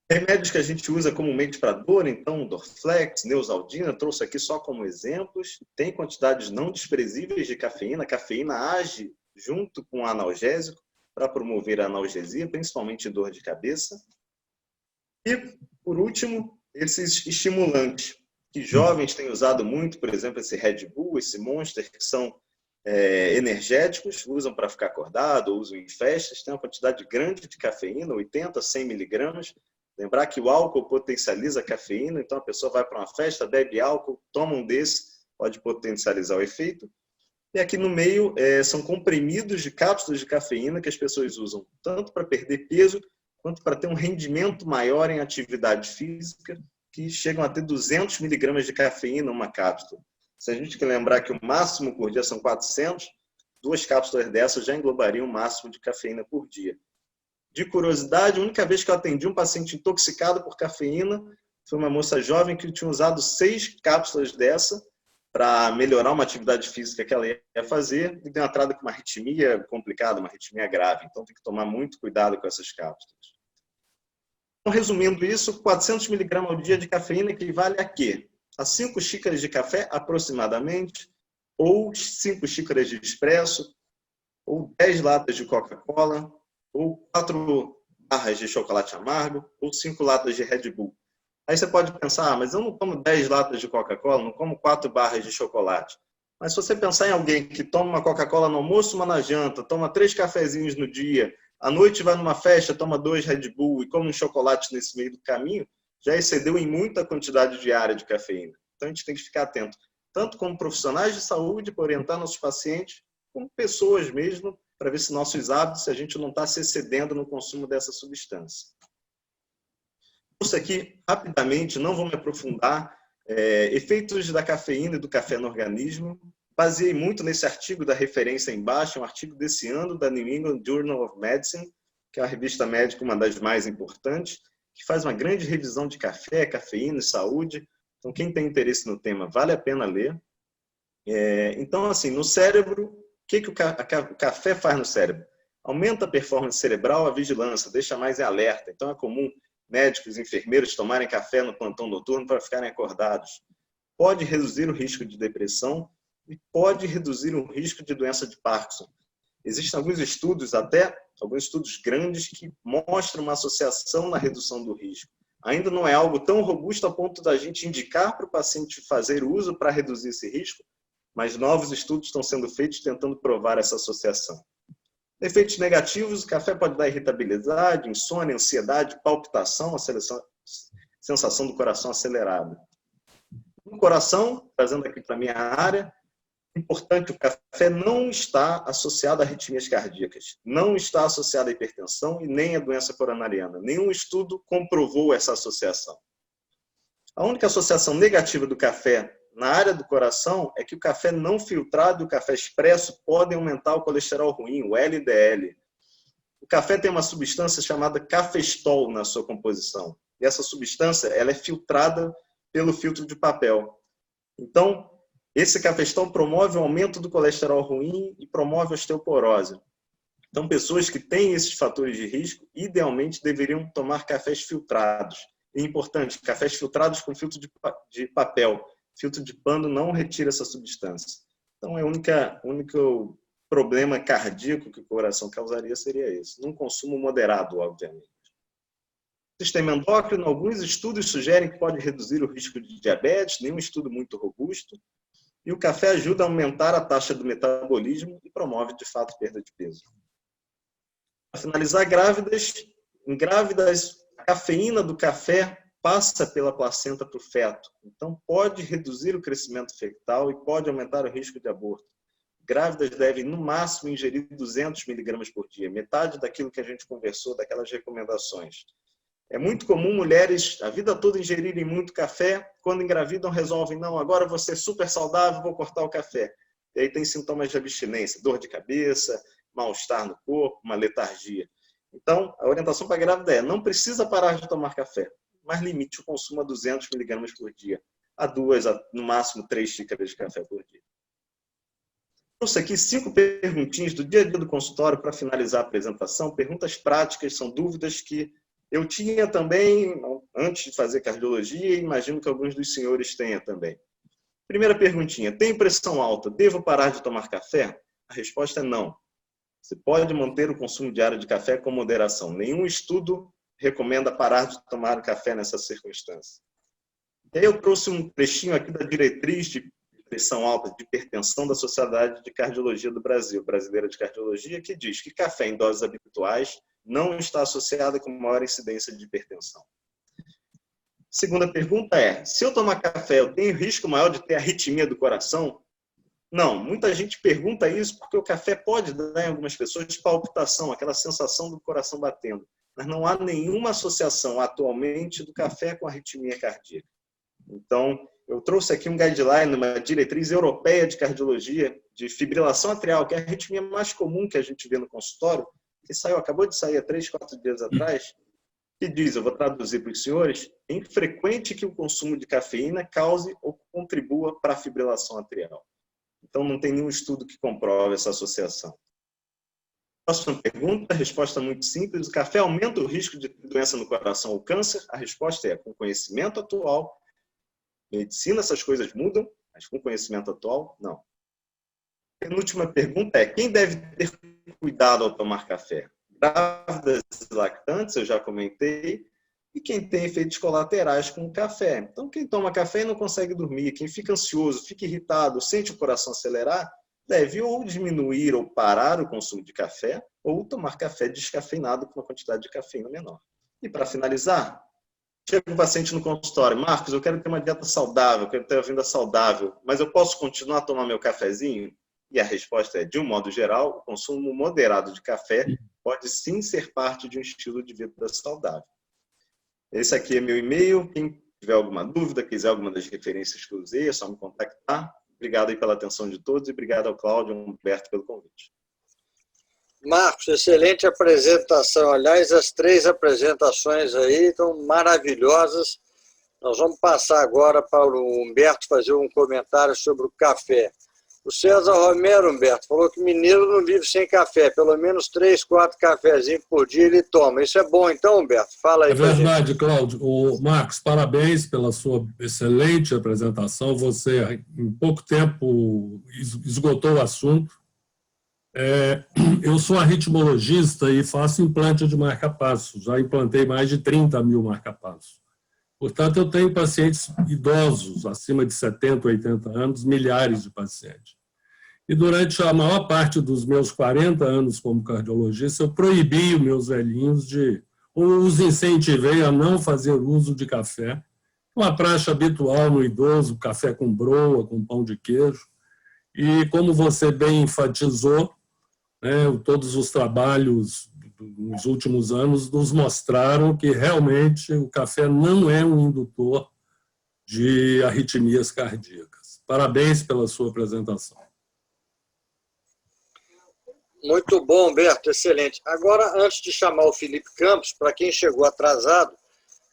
Remédios que a gente usa comumente para dor, então, Dorflex, Neosaldina, trouxe aqui só como exemplos. Tem quantidades não desprezíveis de cafeína. A cafeína age junto com o analgésico para promover a analgesia, principalmente dor de cabeça. E, por último, esses estimulantes que jovens têm usado muito, por exemplo, esse Red Bull, esse Monster, que são energéticos, usam para ficar acordado, usam em festas, tem uma quantidade grande de cafeína, 80, 100 miligramas. Lembrar que o álcool potencializa a cafeína, então a pessoa vai para uma festa, bebe álcool, toma um desses, pode potencializar o efeito. E aqui no meio são comprimidos de cápsulas de cafeína que as pessoas usam tanto para perder peso, quanto para ter um rendimento maior em atividade física, que chegam a ter 200 miligramas de cafeína uma cápsula. Se a gente quer lembrar que o máximo por dia são 400, 2 cápsulas dessas já englobariam o máximo de cafeína por dia. De curiosidade, a única vez que eu atendi um paciente intoxicado por cafeína foi uma moça jovem que tinha usado 6 cápsulas dessa para melhorar uma atividade física que ela ia fazer e deu uma entrada com uma arritmia complicada, uma arritmia grave. Então tem que tomar muito cuidado com essas cápsulas. Então, resumindo isso, 400 mg ao dia de cafeína equivale a quê? A 5 xícaras de café aproximadamente, ou 5 xícaras de espresso, ou 10 latas de Coca-Cola, ou 4 barras de chocolate amargo, ou 5 latas de Red Bull. Aí você pode pensar, mas eu não como 10 latas de Coca-Cola, não como 4 barras de chocolate. Mas se você pensar em alguém que toma uma Coca-Cola no almoço, uma na janta, toma 3 cafezinhos no dia, à noite vai numa festa, toma 2 Red Bull e come um chocolate nesse meio do caminho, já excedeu em muita quantidade diária de cafeína. Então a gente tem que ficar atento, tanto como profissionais de saúde, para orientar nossos pacientes, como pessoas mesmo, para ver se nossos hábitos, se a gente não está se excedendo no consumo dessa substância. Isso aqui, rapidamente, não vou me aprofundar, efeitos da cafeína e do café no organismo. Baseei muito nesse artigo da referência embaixo, um artigo desse ano da New England Journal of Medicine, que é a revista médica, uma das mais importantes, que faz uma grande revisão de café, cafeína e saúde. Então, quem tem interesse no tema, vale a pena ler. Então, assim, no cérebro, o que o café faz no cérebro? Aumenta a performance cerebral, a vigilância, deixa mais em alerta. Então, é comum médicos e enfermeiros tomarem café no plantão noturno para ficarem acordados. Pode reduzir o risco de depressão e pode reduzir o risco de doença de Parkinson. Existem alguns estudos, até alguns estudos grandes, que mostram uma associação na redução do risco. Ainda não é algo tão robusto a ponto da gente indicar para o paciente fazer uso para reduzir esse risco, mas novos estudos estão sendo feitos tentando provar essa associação. Efeitos negativos: o café pode dar irritabilidade, insônia, ansiedade, palpitação, a sensação do coração acelerado. No coração, trazendo aqui para a minha área, importante, o café não está associado a arritmias cardíacas, não está associado à hipertensão e nem à doença coronariana. Nenhum estudo comprovou essa associação. A única associação negativa do café na área do coração é que o café não filtrado e o café expresso podem aumentar o colesterol ruim, o LDL. O café tem uma substância chamada cafestol na sua composição. E essa substância ela é filtrada pelo filtro de papel. Então, esse cafestol promove o aumento do colesterol ruim e promove a osteoporose. Então, pessoas que têm esses fatores de risco, idealmente deveriam tomar cafés filtrados. E importante, cafés filtrados com filtro de papel. Filtro de pano não retira essa substância. Então, o único problema cardíaco que o coração causaria seria esse. Num consumo moderado, obviamente. Sistema endócrino, alguns estudos sugerem que pode reduzir o risco de diabetes, nenhum estudo muito robusto. E o café ajuda a aumentar a taxa do metabolismo e promove, de fato, perda de peso. Para finalizar, em grávidas, a cafeína do café passa pela placenta para o feto. Então, pode reduzir o crescimento fetal e pode aumentar o risco de aborto. Grávidas devem, no máximo, ingerir 200 mg por dia, metade daquilo que a gente conversou, daquelas recomendações. É muito comum mulheres a vida toda ingerirem muito café, quando engravidam resolvem, não, agora vou ser super saudável, vou cortar o café. E aí tem sintomas de abstinência, dor de cabeça, mal-estar no corpo, uma letargia. Então, a orientação para a grávida é, não precisa parar de tomar café, mas limite o consumo a 200 mg por dia, no máximo 3 xícaras de café por dia. Trouxe aqui 5 perguntinhas do dia a dia do consultório para finalizar a apresentação, perguntas práticas, são dúvidas que eu tinha também antes de fazer cardiologia e imagino que alguns dos senhores tenham também. Primeira perguntinha, tenho pressão alta, devo parar de tomar café? A resposta é não. Você pode manter o consumo diário de café com moderação. Nenhum estudo recomenda parar de tomar café nessa circunstância. E aí eu trouxe um trechinho aqui da diretriz de pressão alta, de hipertensão da Sociedade de Cardiologia do Brasil, Brasileira de Cardiologia, que diz que café em doses habituais não está associada com maior incidência de hipertensão. Segunda pergunta é, se eu tomar café, eu tenho risco maior de ter arritmia do coração? Não, muita gente pergunta isso porque o café pode dar em algumas pessoas palpitação, aquela sensação do coração batendo. Mas não há nenhuma associação atualmente do café com arritmia cardíaca. Então, eu trouxe aqui um guideline, uma diretriz europeia de cardiologia, de fibrilação atrial, que é a arritmia mais comum que a gente vê no consultório, que acabou de sair há 3, 4 dias atrás, que diz, eu vou traduzir para os senhores, é infrequente que o consumo de cafeína cause ou contribua para a fibrilação atrial. Então, não tem nenhum estudo que comprove essa associação. Próxima pergunta, resposta muito simples. O café aumenta o risco de doença no coração ou câncer? A resposta é, com conhecimento atual, medicina essas coisas mudam, mas com conhecimento atual, não. A penúltima pergunta é, quem deve ter cuidado ao tomar café? Grávidas e lactantes, eu já comentei, e quem tem efeitos colaterais com o café. Então, quem toma café e não consegue dormir, quem fica ansioso, fica irritado, sente o coração acelerar, deve ou diminuir ou parar o consumo de café, ou tomar café descafeinado com uma quantidade de cafeína menor. E para finalizar, chega um paciente no consultório, Marcos, eu quero ter uma dieta saudável, quero ter uma vida saudável, mas eu posso continuar a tomar meu cafezinho? E a resposta é, de um modo geral, o consumo moderado de café pode sim ser parte de um estilo de vida saudável. Esse aqui é meu e-mail. Quem tiver alguma dúvida, quiser alguma das referências que eu usei, é só me contactar. Obrigado aí pela atenção de todos e obrigado ao Cláudio e ao Humberto pelo convite. Marcos, excelente apresentação. Aliás, as 3 apresentações aí estão maravilhosas. Nós vamos passar agora para o Humberto fazer um comentário sobre o café. O César Romero, Humberto, falou que mineiro não vive sem café. Pelo menos 3, 4 cafezinhos por dia ele toma. Isso é bom então, Humberto? Fala aí. É verdade, Cláudio. Marcos, parabéns pela sua excelente apresentação. Você, em pouco tempo, esgotou o assunto. Eu sou arritmologista e faço implante de marca-passo. Já implantei mais de 30 mil marca-passos. Portanto, eu tenho pacientes idosos, acima de 70, 80 anos, milhares de pacientes. E durante a maior parte dos meus 40 anos como cardiologista, eu proibi os meus velhinhos ou os incentivei a não fazer uso de café. Uma praxe habitual no idoso, café com broa, com pão de queijo. E como você bem enfatizou, todos os trabalhos nos últimos anos nos mostraram que realmente o café não é um indutor de arritmias cardíacas. Parabéns pela sua apresentação. Muito bom, Humberto, excelente. Agora, antes de chamar o Felipe Campos, para quem chegou atrasado,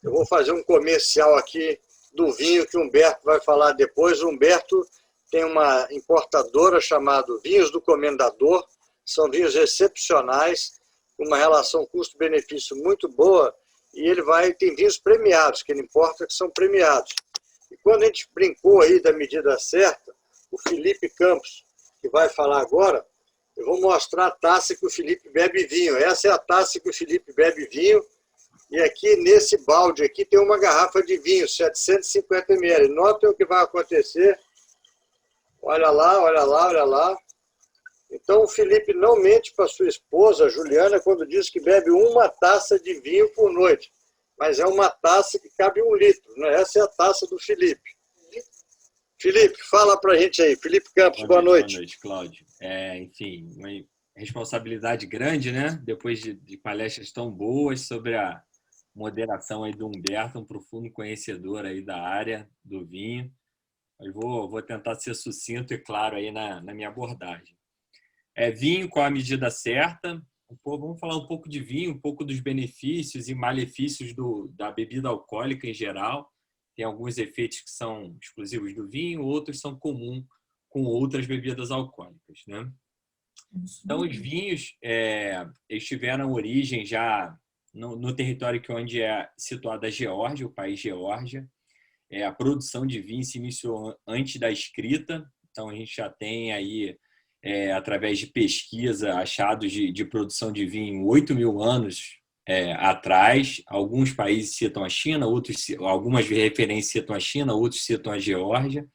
eu vou fazer um comercial aqui do vinho que o Humberto vai falar depois. O Humberto tem uma importadora chamada Vinhos do Comendador, são vinhos excepcionais, com uma relação custo-benefício muito boa, e ele tem vinhos premiados, que ele importa que são premiados. E quando a gente brincou aí da medida certa, o Felipe Campos, que vai falar agora, eu vou mostrar a taça que o Felipe bebe vinho. Essa é a taça que o Felipe bebe vinho, e aqui nesse balde aqui tem uma garrafa de vinho, 750 ml. Notem o que vai acontecer. Olha lá, olha lá, olha lá. Então, o Felipe não mente para sua esposa, Juliana, quando diz que bebe uma taça de vinho por noite. Mas é uma taça que cabe 1 litro, né? Essa é a taça do Felipe. Felipe, fala para a gente aí. Felipe Campos, boa noite. Boa noite, Cláudio. Enfim, uma responsabilidade grande, né? Depois de palestras tão boas sobre a moderação aí do Humberto, um profundo conhecedor aí da área do vinho. Mas vou tentar ser sucinto e claro aí na minha abordagem. Vinho com a medida certa. Vamos falar um pouco de vinho, um pouco dos benefícios e malefícios da bebida alcoólica em geral. Tem alguns efeitos que são exclusivos do vinho, outros são comuns com outras bebidas alcoólicas, né? Então, os vinhos eles tiveram origem já no território onde é situada a Geórgia, o país Geórgia. A produção de vinho se iniciou antes da escrita, então a gente já tem aí, através de pesquisa, achados de produção de vinho 8.000 anos atrás. Alguns países citam a China, algumas referências citam a China, outros citam a Geórgia.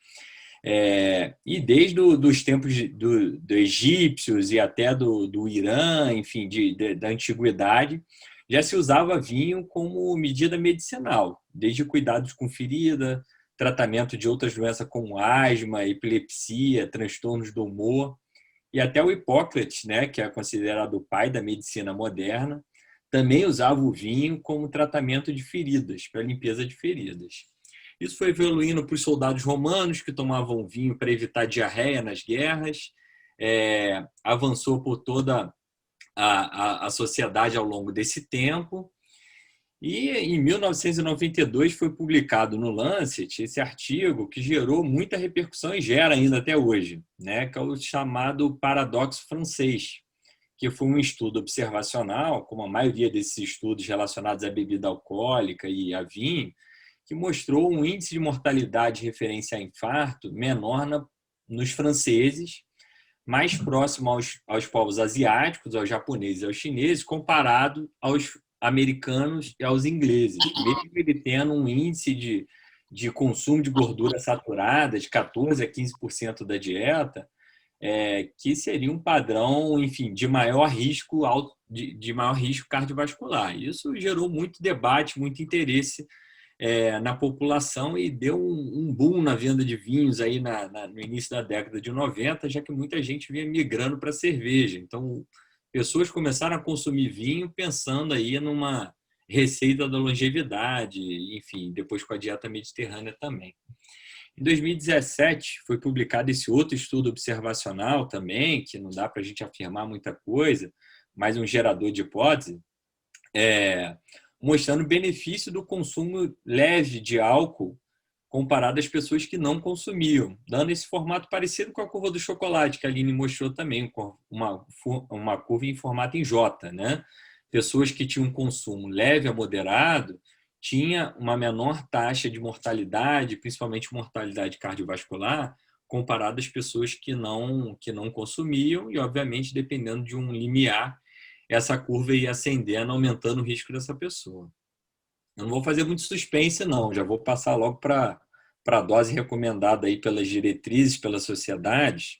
E desde os tempos do egípcios e até do Irã, enfim, da antiguidade, já se usava vinho como medida medicinal, desde cuidados com ferida, tratamento de outras doenças como asma, epilepsia, transtornos do humor. E até o Hipócrates, né, que é considerado o pai da medicina moderna, também usava o vinho como tratamento de feridas, para limpeza de feridas. Isso foi evoluindo para os soldados romanos, que tomavam vinho para evitar diarreia nas guerras, avançou por toda a sociedade ao longo desse tempo. E em 1992 foi publicado no Lancet esse artigo que gerou muita repercussão e gera ainda até hoje, né, que é o chamado paradoxo francês, que foi um estudo observacional, como a maioria desses estudos relacionados à bebida alcoólica e a vinho, que mostrou um índice de mortalidade de referência a infarto menor nos franceses, mais próximo aos povos asiáticos, aos japoneses e aos chineses, comparado aos americanos e aos ingleses, mesmo ele tendo um índice de consumo de gordura saturada de 14% a 15% da dieta, que seria um padrão, enfim, de maior risco cardiovascular. Isso gerou muito debate, muito interesse na população e deu um boom na venda de vinhos aí no início da década de 90, já que muita gente vinha migrando para a cerveja. Então, pessoas começaram a consumir vinho pensando aí numa receita da longevidade, enfim, depois com a dieta mediterrânea também. Em 2017, foi publicado esse outro estudo observacional também, que não dá para a gente afirmar muita coisa, mas um gerador de hipótese, mostrando o benefício do consumo leve de álcool comparado às pessoas que não consumiam, dando esse formato parecido com a curva do chocolate, que a Aline mostrou também, com uma curva em formato em J, né? Pessoas que tinham um consumo leve a moderado tinha uma menor taxa de mortalidade, principalmente mortalidade cardiovascular, comparado às pessoas que não consumiam e, obviamente, dependendo de um limiar, essa curva ia ascendendo, aumentando o risco dessa pessoa. Eu não vou fazer muito suspense, não. Já vou passar logo para a dose recomendada aí pelas diretrizes, pelas sociedades.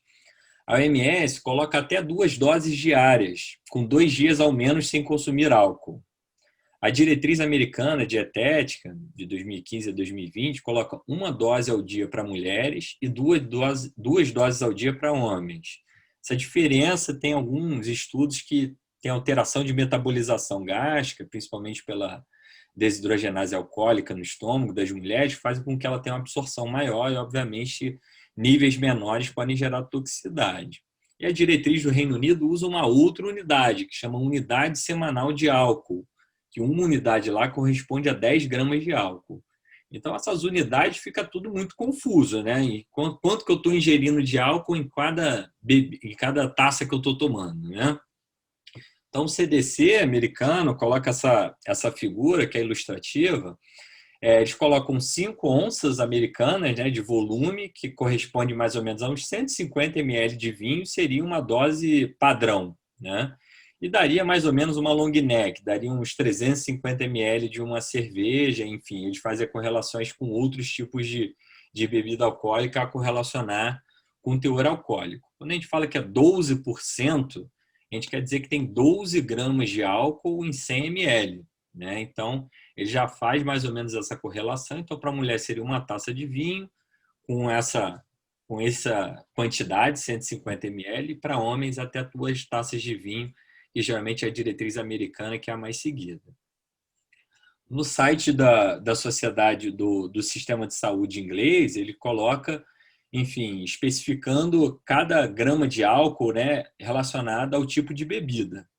A OMS coloca até 2 doses diárias, com 2 dias ao menos sem consumir álcool. A diretriz americana dietética, de 2015 a 2020, coloca 1 dose ao dia para mulheres e 2 doses ao dia para homens. Essa diferença tem alguns estudos que tem alteração de metabolização gástrica, principalmente pela desidrogenase alcoólica no estômago das mulheres, faz com que ela tenha uma absorção maior e, obviamente, níveis menores podem gerar toxicidade. E a diretriz do Reino Unido usa uma outra unidade, que chama unidade semanal de álcool, que uma unidade lá corresponde a 10 gramas de álcool. Então, essas unidades fica tudo muito confuso, né? E quanto que eu estou ingerindo de álcool em cada taça que eu estou tomando, né? Então, o CDC americano coloca essa figura, que é ilustrativa. Eles colocam 5 onças americanas, né, de volume, que corresponde mais ou menos a uns 150 ml de vinho, seria uma dose padrão, né? E daria mais ou menos uma long neck, daria uns 350 ml de uma cerveja, enfim, eles fazem correlações com outros tipos de bebida alcoólica a correlacionar com o teor alcoólico. Quando a gente fala que é 12%, a gente quer dizer que tem 12 gramas de álcool em 100 ml, né? Então, ele já faz mais ou menos essa correlação. Então, para a mulher seria uma taça de vinho com essa quantidade, 150 ml, e para homens até 2 taças de vinho, que geralmente é a diretriz americana, que é a mais seguida. No site da Sociedade do Sistema de Saúde inglês, ele coloca, enfim, especificando cada grama de álcool, né, relacionada ao tipo de bebida.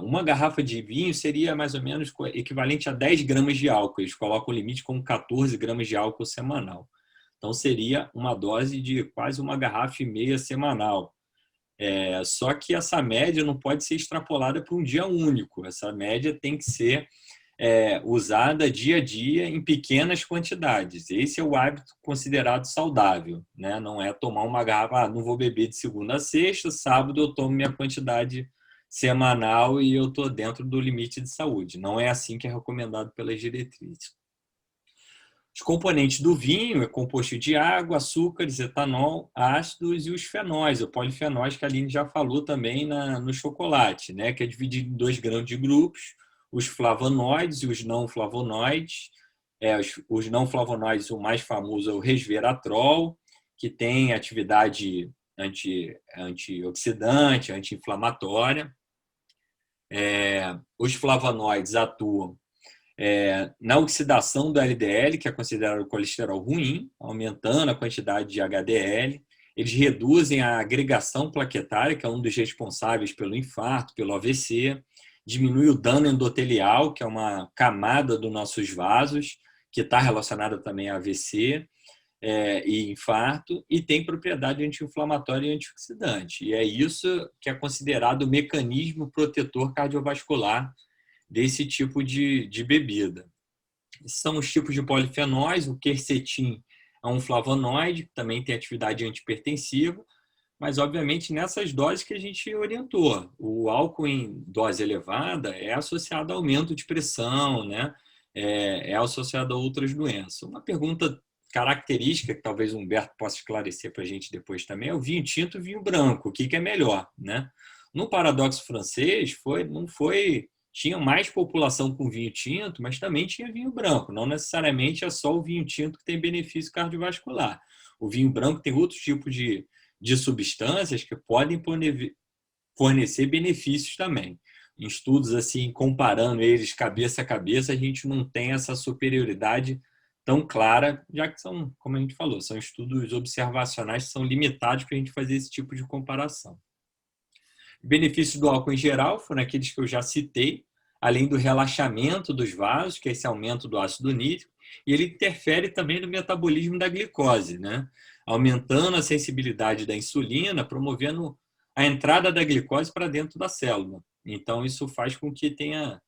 Uma garrafa de vinho seria mais ou menos equivalente a 10 gramas de álcool. Eles colocam o limite como 14 gramas de álcool semanal. Então, seria uma dose de quase uma garrafa e meia semanal. Só que essa média não pode ser extrapolada para um dia único. Essa média tem que ser usada dia a dia em pequenas quantidades. Esse é o hábito considerado saudável, né? Não é tomar uma garrafa, não vou beber de segunda a sexta, sábado eu tomo minha quantidade semanal e eu estou dentro do limite de saúde. Não é assim que é recomendado pelas diretrizes. Os componentes do vinho é composto de água, açúcares, etanol, ácidos e os fenóis, os polifenóis, que a Aline já falou também no chocolate, né? Que é dividido em 2 grandes grupos, os flavonoides e os não flavonoides. Os não flavonoides, o mais famoso é o resveratrol, que tem atividade antioxidante, anti-inflamatória. Os flavonoides atuam na oxidação do LDL, que é considerado colesterol ruim, aumentando a quantidade de HDL. Eles reduzem a agregação plaquetária, que é um dos responsáveis pelo infarto, pelo AVC. Diminui o dano endotelial, que é uma camada dos nossos vasos, que está relacionada também a AVC e infarto, e tem propriedade anti-inflamatória e antioxidante. E é isso que é considerado o mecanismo protetor cardiovascular desse tipo de bebida. São os tipos de polifenóis. O quercetim é um flavonoide, que também tem atividade antihipertensiva, mas, obviamente, nessas doses que a gente orientou. O álcool em dose elevada é associado a aumento de pressão, né? É associado a outras doenças. Uma pergunta característica, que talvez o Humberto possa esclarecer para a gente depois também, é o vinho tinto e o vinho branco. O que é melhor, né? No paradoxo francês, tinha mais população com vinho tinto, mas também tinha vinho branco. Não necessariamente é só o vinho tinto que tem benefício cardiovascular. O vinho branco tem outros tipos de substâncias que podem fornecer benefícios também. Em estudos assim, comparando eles cabeça a cabeça, a gente não tem essa superioridade tão clara, já que são, como a gente falou, são estudos observacionais que são limitados para a gente fazer esse tipo de comparação. Benefícios do álcool em geral foram aqueles que eu já citei, além do relaxamento dos vasos, que é esse aumento do ácido nítrico, e ele interfere também no metabolismo da glicose, né? Aumentando a sensibilidade da insulina, promovendo a entrada da glicose para dentro da célula. Então, isso faz com que tenha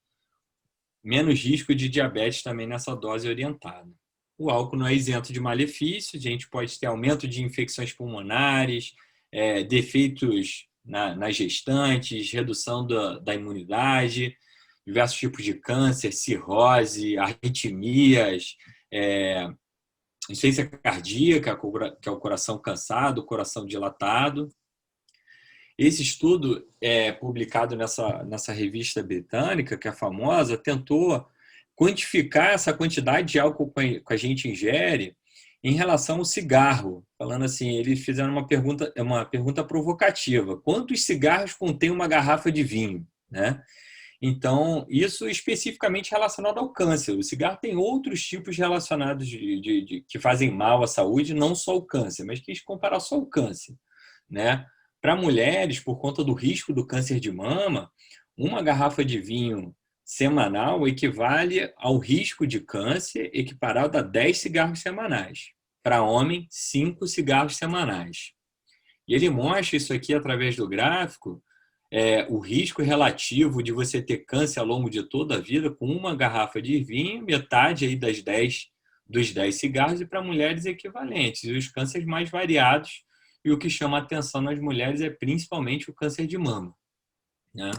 menos risco de diabetes também nessa dose orientada. O álcool não é isento de malefícios, a gente pode ter aumento de infecções pulmonares, defeitos nas gestantes, redução da imunidade, diversos tipos de câncer, cirrose, arritmias, insuficiência cardíaca, que é o coração cansado, o coração dilatado. Esse estudo, publicado nessa revista britânica, que é famosa, tentou quantificar essa quantidade de álcool que a gente ingere em relação ao cigarro. Falando assim, eles fizeram uma pergunta provocativa. Quantos cigarros contém uma garrafa de vinho, né? Então, isso especificamente relacionado ao câncer. O cigarro tem outros tipos relacionados que fazem mal à saúde, não só o câncer, mas quis comparar só o câncer, né? Para mulheres, por conta do risco do câncer de mama, uma garrafa de vinho semanal equivale ao risco de câncer equiparado a 10 cigarros semanais. Para homem, 5 cigarros semanais. E ele mostra isso aqui através do gráfico, o risco relativo de você ter câncer ao longo de toda a vida com uma garrafa de vinho, metade aí dos 10 cigarros, e para mulheres equivalentes. E os cânceres mais variados, e o que chama a atenção nas mulheres é principalmente o câncer de mama, né?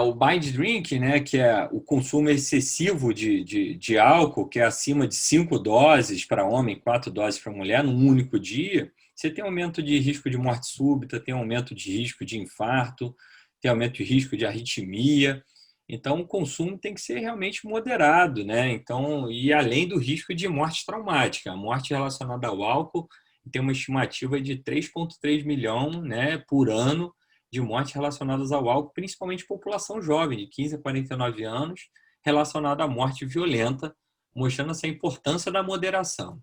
O binge drink, né, que é o consumo excessivo de álcool, que é acima de 5 doses para homem, 4 doses para mulher, num único dia. Você tem aumento de risco de morte súbita, tem aumento de risco de infarto, tem aumento de risco de arritmia. Então, o consumo tem que ser realmente moderado, né? Então, e além do risco de morte traumática. A morte relacionada ao álcool tem uma estimativa de 3,3 milhões, né, por ano de mortes relacionadas ao álcool, principalmente população jovem, de 15 a 49 anos, relacionada à morte violenta, mostrando essa importância da moderação.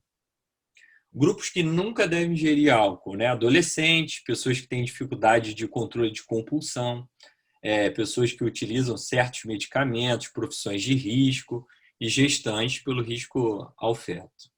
Grupos que nunca devem ingerir álcool, né? Adolescentes, pessoas que têm dificuldade de controle de compulsão, pessoas que utilizam certos medicamentos, profissões de risco e gestantes pelo risco ao feto.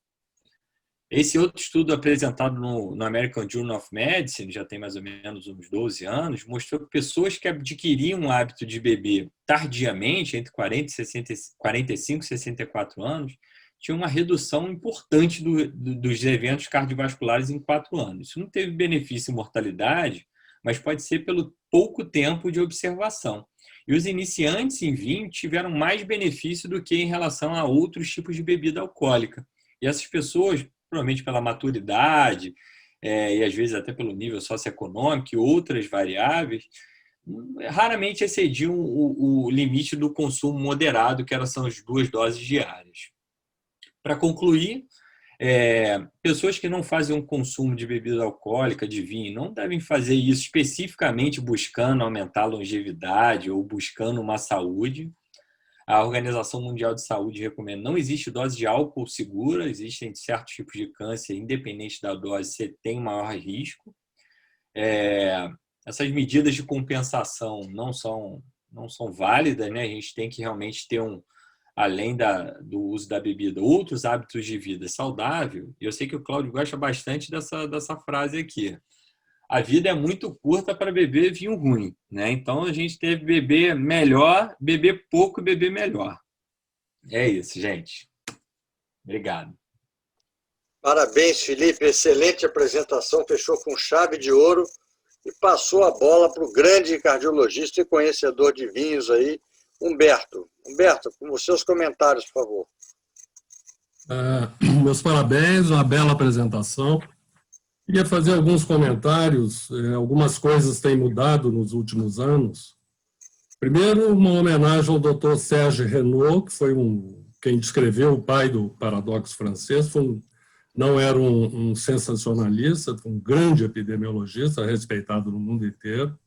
Esse outro estudo apresentado no American Journal of Medicine, já tem mais ou menos uns 12 anos, mostrou que pessoas que adquiriam o hábito de beber tardiamente, entre 45 e 64 anos, tinham uma redução importante dos eventos cardiovasculares em 4 anos. Isso não teve benefício em mortalidade, mas pode ser pelo pouco tempo de observação. E os iniciantes em vinho tiveram mais benefício do que em relação a outros tipos de bebida alcoólica. E essas pessoas, provavelmente pela maturidade e às vezes até pelo nível socioeconômico e outras variáveis, raramente excediam o limite do consumo moderado, que são as 2 doses diárias. Para concluir, pessoas que não fazem um consumo de bebida alcoólica, de vinho, não devem fazer isso especificamente buscando aumentar a longevidade ou buscando uma saúde. A Organização Mundial de Saúde recomenda: não existe dose de álcool segura, existem certos tipos de câncer, independente da dose, você tem maior risco. Essas medidas de compensação não são válidas, né? A gente tem que realmente ter além do uso da bebida, outros hábitos de vida saudável. E eu sei que o Cláudio gosta bastante dessa frase aqui. A vida é muito curta para beber vinho ruim, né? Então a gente deve beber melhor, beber pouco e beber melhor. É isso, gente. Obrigado. Parabéns, Felipe. Excelente apresentação. Fechou com chave de ouro e passou a bola para o grande cardiologista e conhecedor de vinhos aí, Humberto. Humberto, com os seus comentários, por favor. Meus parabéns, uma bela apresentação. Queria fazer alguns comentários. Algumas coisas têm mudado nos últimos anos. Primeiro, uma homenagem ao Dr. Serge Renaud, que foi quem descreveu o pai do paradoxo francês. Não era um sensacionalista, foi um grande epidemiologista, respeitado no mundo inteiro.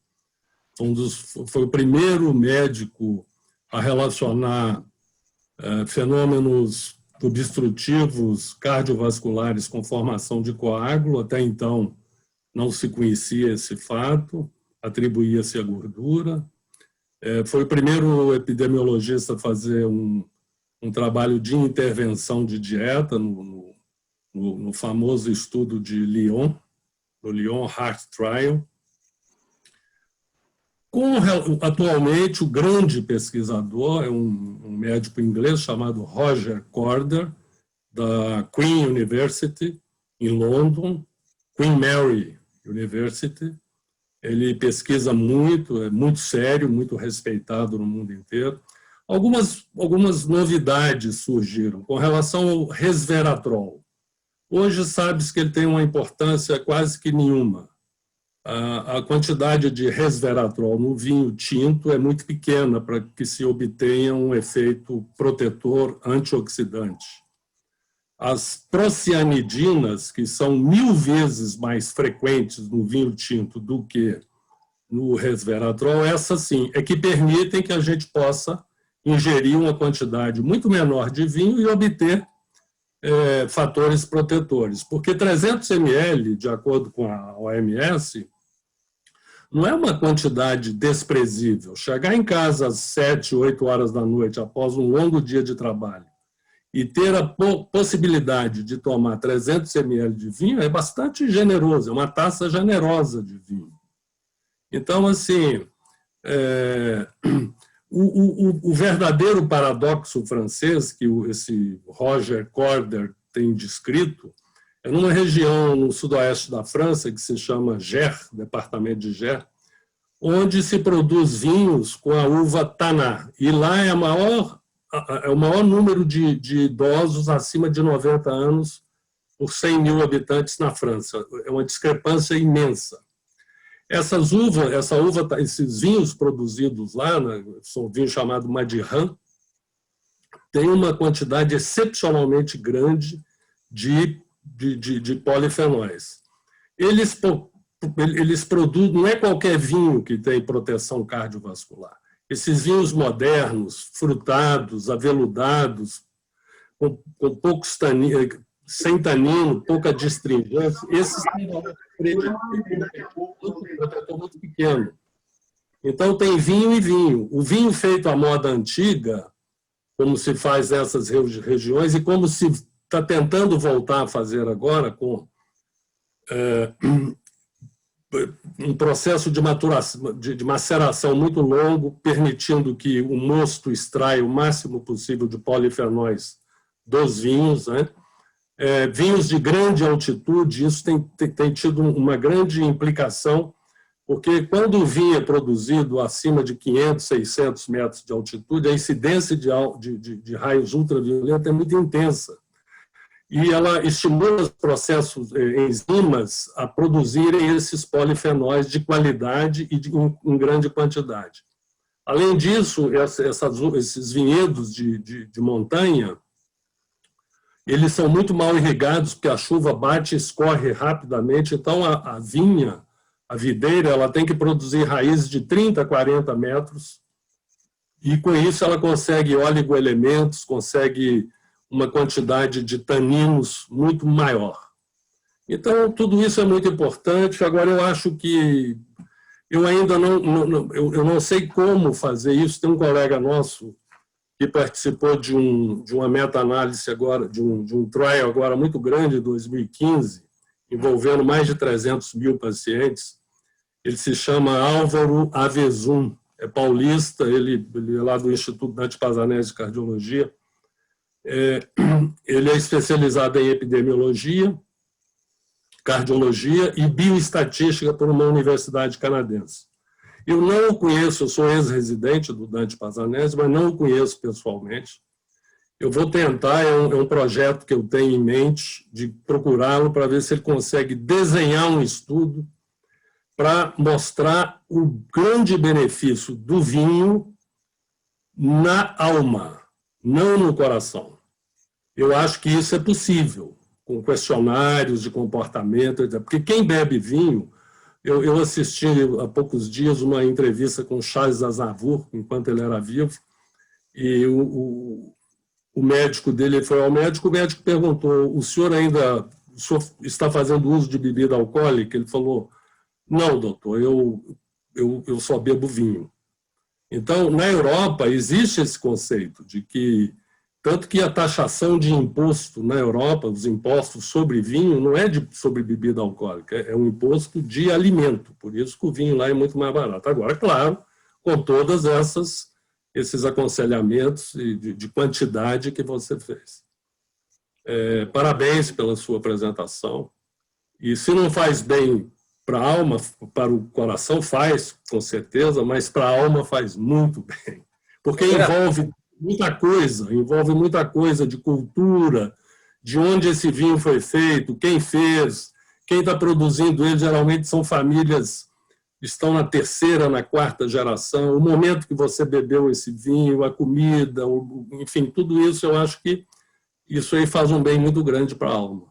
Foi o primeiro médico a relacionar fenômenos obstrutivos cardiovasculares com formação de coágulo. Até então não se conhecia esse fato, atribuía-se à gordura. Foi o primeiro epidemiologista a fazer um trabalho de intervenção de dieta no famoso estudo de Lyon, no Lyon Heart Trial. Atualmente, o grande pesquisador é um médico inglês chamado Roger Corder, da Queen University, em London, Queen Mary University. Ele pesquisa muito, é muito sério, muito respeitado no mundo inteiro. Algumas novidades surgiram com relação ao resveratrol. Hoje sabe-se que ele tem uma importância quase que nenhuma. A quantidade de resveratrol no vinho tinto é muito pequena para que se obtenha um efeito protetor antioxidante. As procianidinas, que são 1000 vezes mais frequentes no vinho tinto do que no resveratrol, essas sim, é que permitem que a gente possa ingerir uma quantidade muito menor de vinho e obter fatores protetores, porque 300 ml, de acordo com a OMS, não é uma quantidade desprezível. Chegar em casa às 7, 8 horas da noite, após um longo dia de trabalho, e ter a possibilidade de tomar 300 ml de vinho é bastante generoso, é uma taça generosa de vinho. Então, assim, o verdadeiro paradoxo francês que esse Roger Corder tem descrito é numa região no sudoeste da França que se chama Gers, departamento de Gers, onde se produz vinhos com a uva Tannat. E lá é o maior número de idosos acima de 90 anos por 100 mil habitantes na França. É uma discrepância imensa. Esses vinhos produzidos lá, são vinhos chamados Madiran, tem uma quantidade excepcionalmente grande de polifenóis. Eles produzem, não é qualquer vinho que tem proteção cardiovascular. Esses vinhos modernos, frutados, aveludados, com poucos taninos, sem tanino, pouca distringência, esses têm um protetor muito pequeno. Então, tem vinho e vinho. O vinho feito à moda antiga, como se faz nessas regiões, e como se está tentando voltar a fazer agora, com um processo de maturação, de maceração muito longo, permitindo que o mosto extraia o máximo possível de polifenóis dos vinhos, né? Vinhos de grande altitude, isso tem tido uma grande implicação, porque quando o vinho é produzido acima de 500, 600 metros de altitude, a incidência de raios ultravioletos é muito intensa. e ela estimula os processos, enzimas, a produzirem esses polifenóis de qualidade e em grande quantidade. Além disso, esses vinhedos de montanha, eles são muito mal irrigados, porque a chuva bate e escorre rapidamente, então a vinha, a videira, ela tem que produzir raízes de 30 a 40 metros, e com isso ela consegue oligoelementos, consegue uma quantidade de taninos muito maior. Então, tudo isso é muito importante. Agora, eu acho que eu ainda não sei como fazer isso. Tem um colega nosso que participou de uma meta-análise agora, de um trial agora muito grande, em 2015, envolvendo mais de 300 mil pacientes. Ele se chama Álvaro Avezum, é paulista, ele é lá do Instituto Dante Pazanese de Cardiologia. Ele é especializado em epidemiologia, cardiologia e bioestatística por uma universidade canadense. Eu não o conheço, eu sou ex-residente do Dante Pazanese, mas não o conheço pessoalmente. Eu vou tentar, é um projeto que eu tenho em mente, de procurá-lo para ver se ele consegue desenhar um estudo para mostrar o grande benefício do vinho na alma, não no coração. Eu acho que isso é possível, com questionários de comportamento, porque quem bebe vinho... Eu assisti há poucos dias uma entrevista com Charles Aznavour, enquanto ele era vivo, e o médico dele, ele foi ao médico, o médico perguntou, o senhor está fazendo uso de bebida alcoólica? Ele falou, não, doutor, eu só bebo vinho. Então, na Europa, existe esse conceito de que, tanto que a taxação de imposto na Europa, os impostos sobre vinho, não é sobre bebida alcoólica, é um imposto de alimento, por isso que o vinho lá é muito mais barato. Agora, claro, com todas esses aconselhamentos de quantidade que você fez. Parabéns pela sua apresentação. E se não faz bem para a alma, para o coração faz, com certeza, mas para a alma faz muito bem, porque envolve muita coisa de cultura, de onde esse vinho foi feito, quem fez, quem está produzindo ele, geralmente são famílias que estão na terceira, na quarta geração, o momento que você bebeu esse vinho, a comida, enfim, tudo isso, eu acho que isso aí faz um bem muito grande para a alma.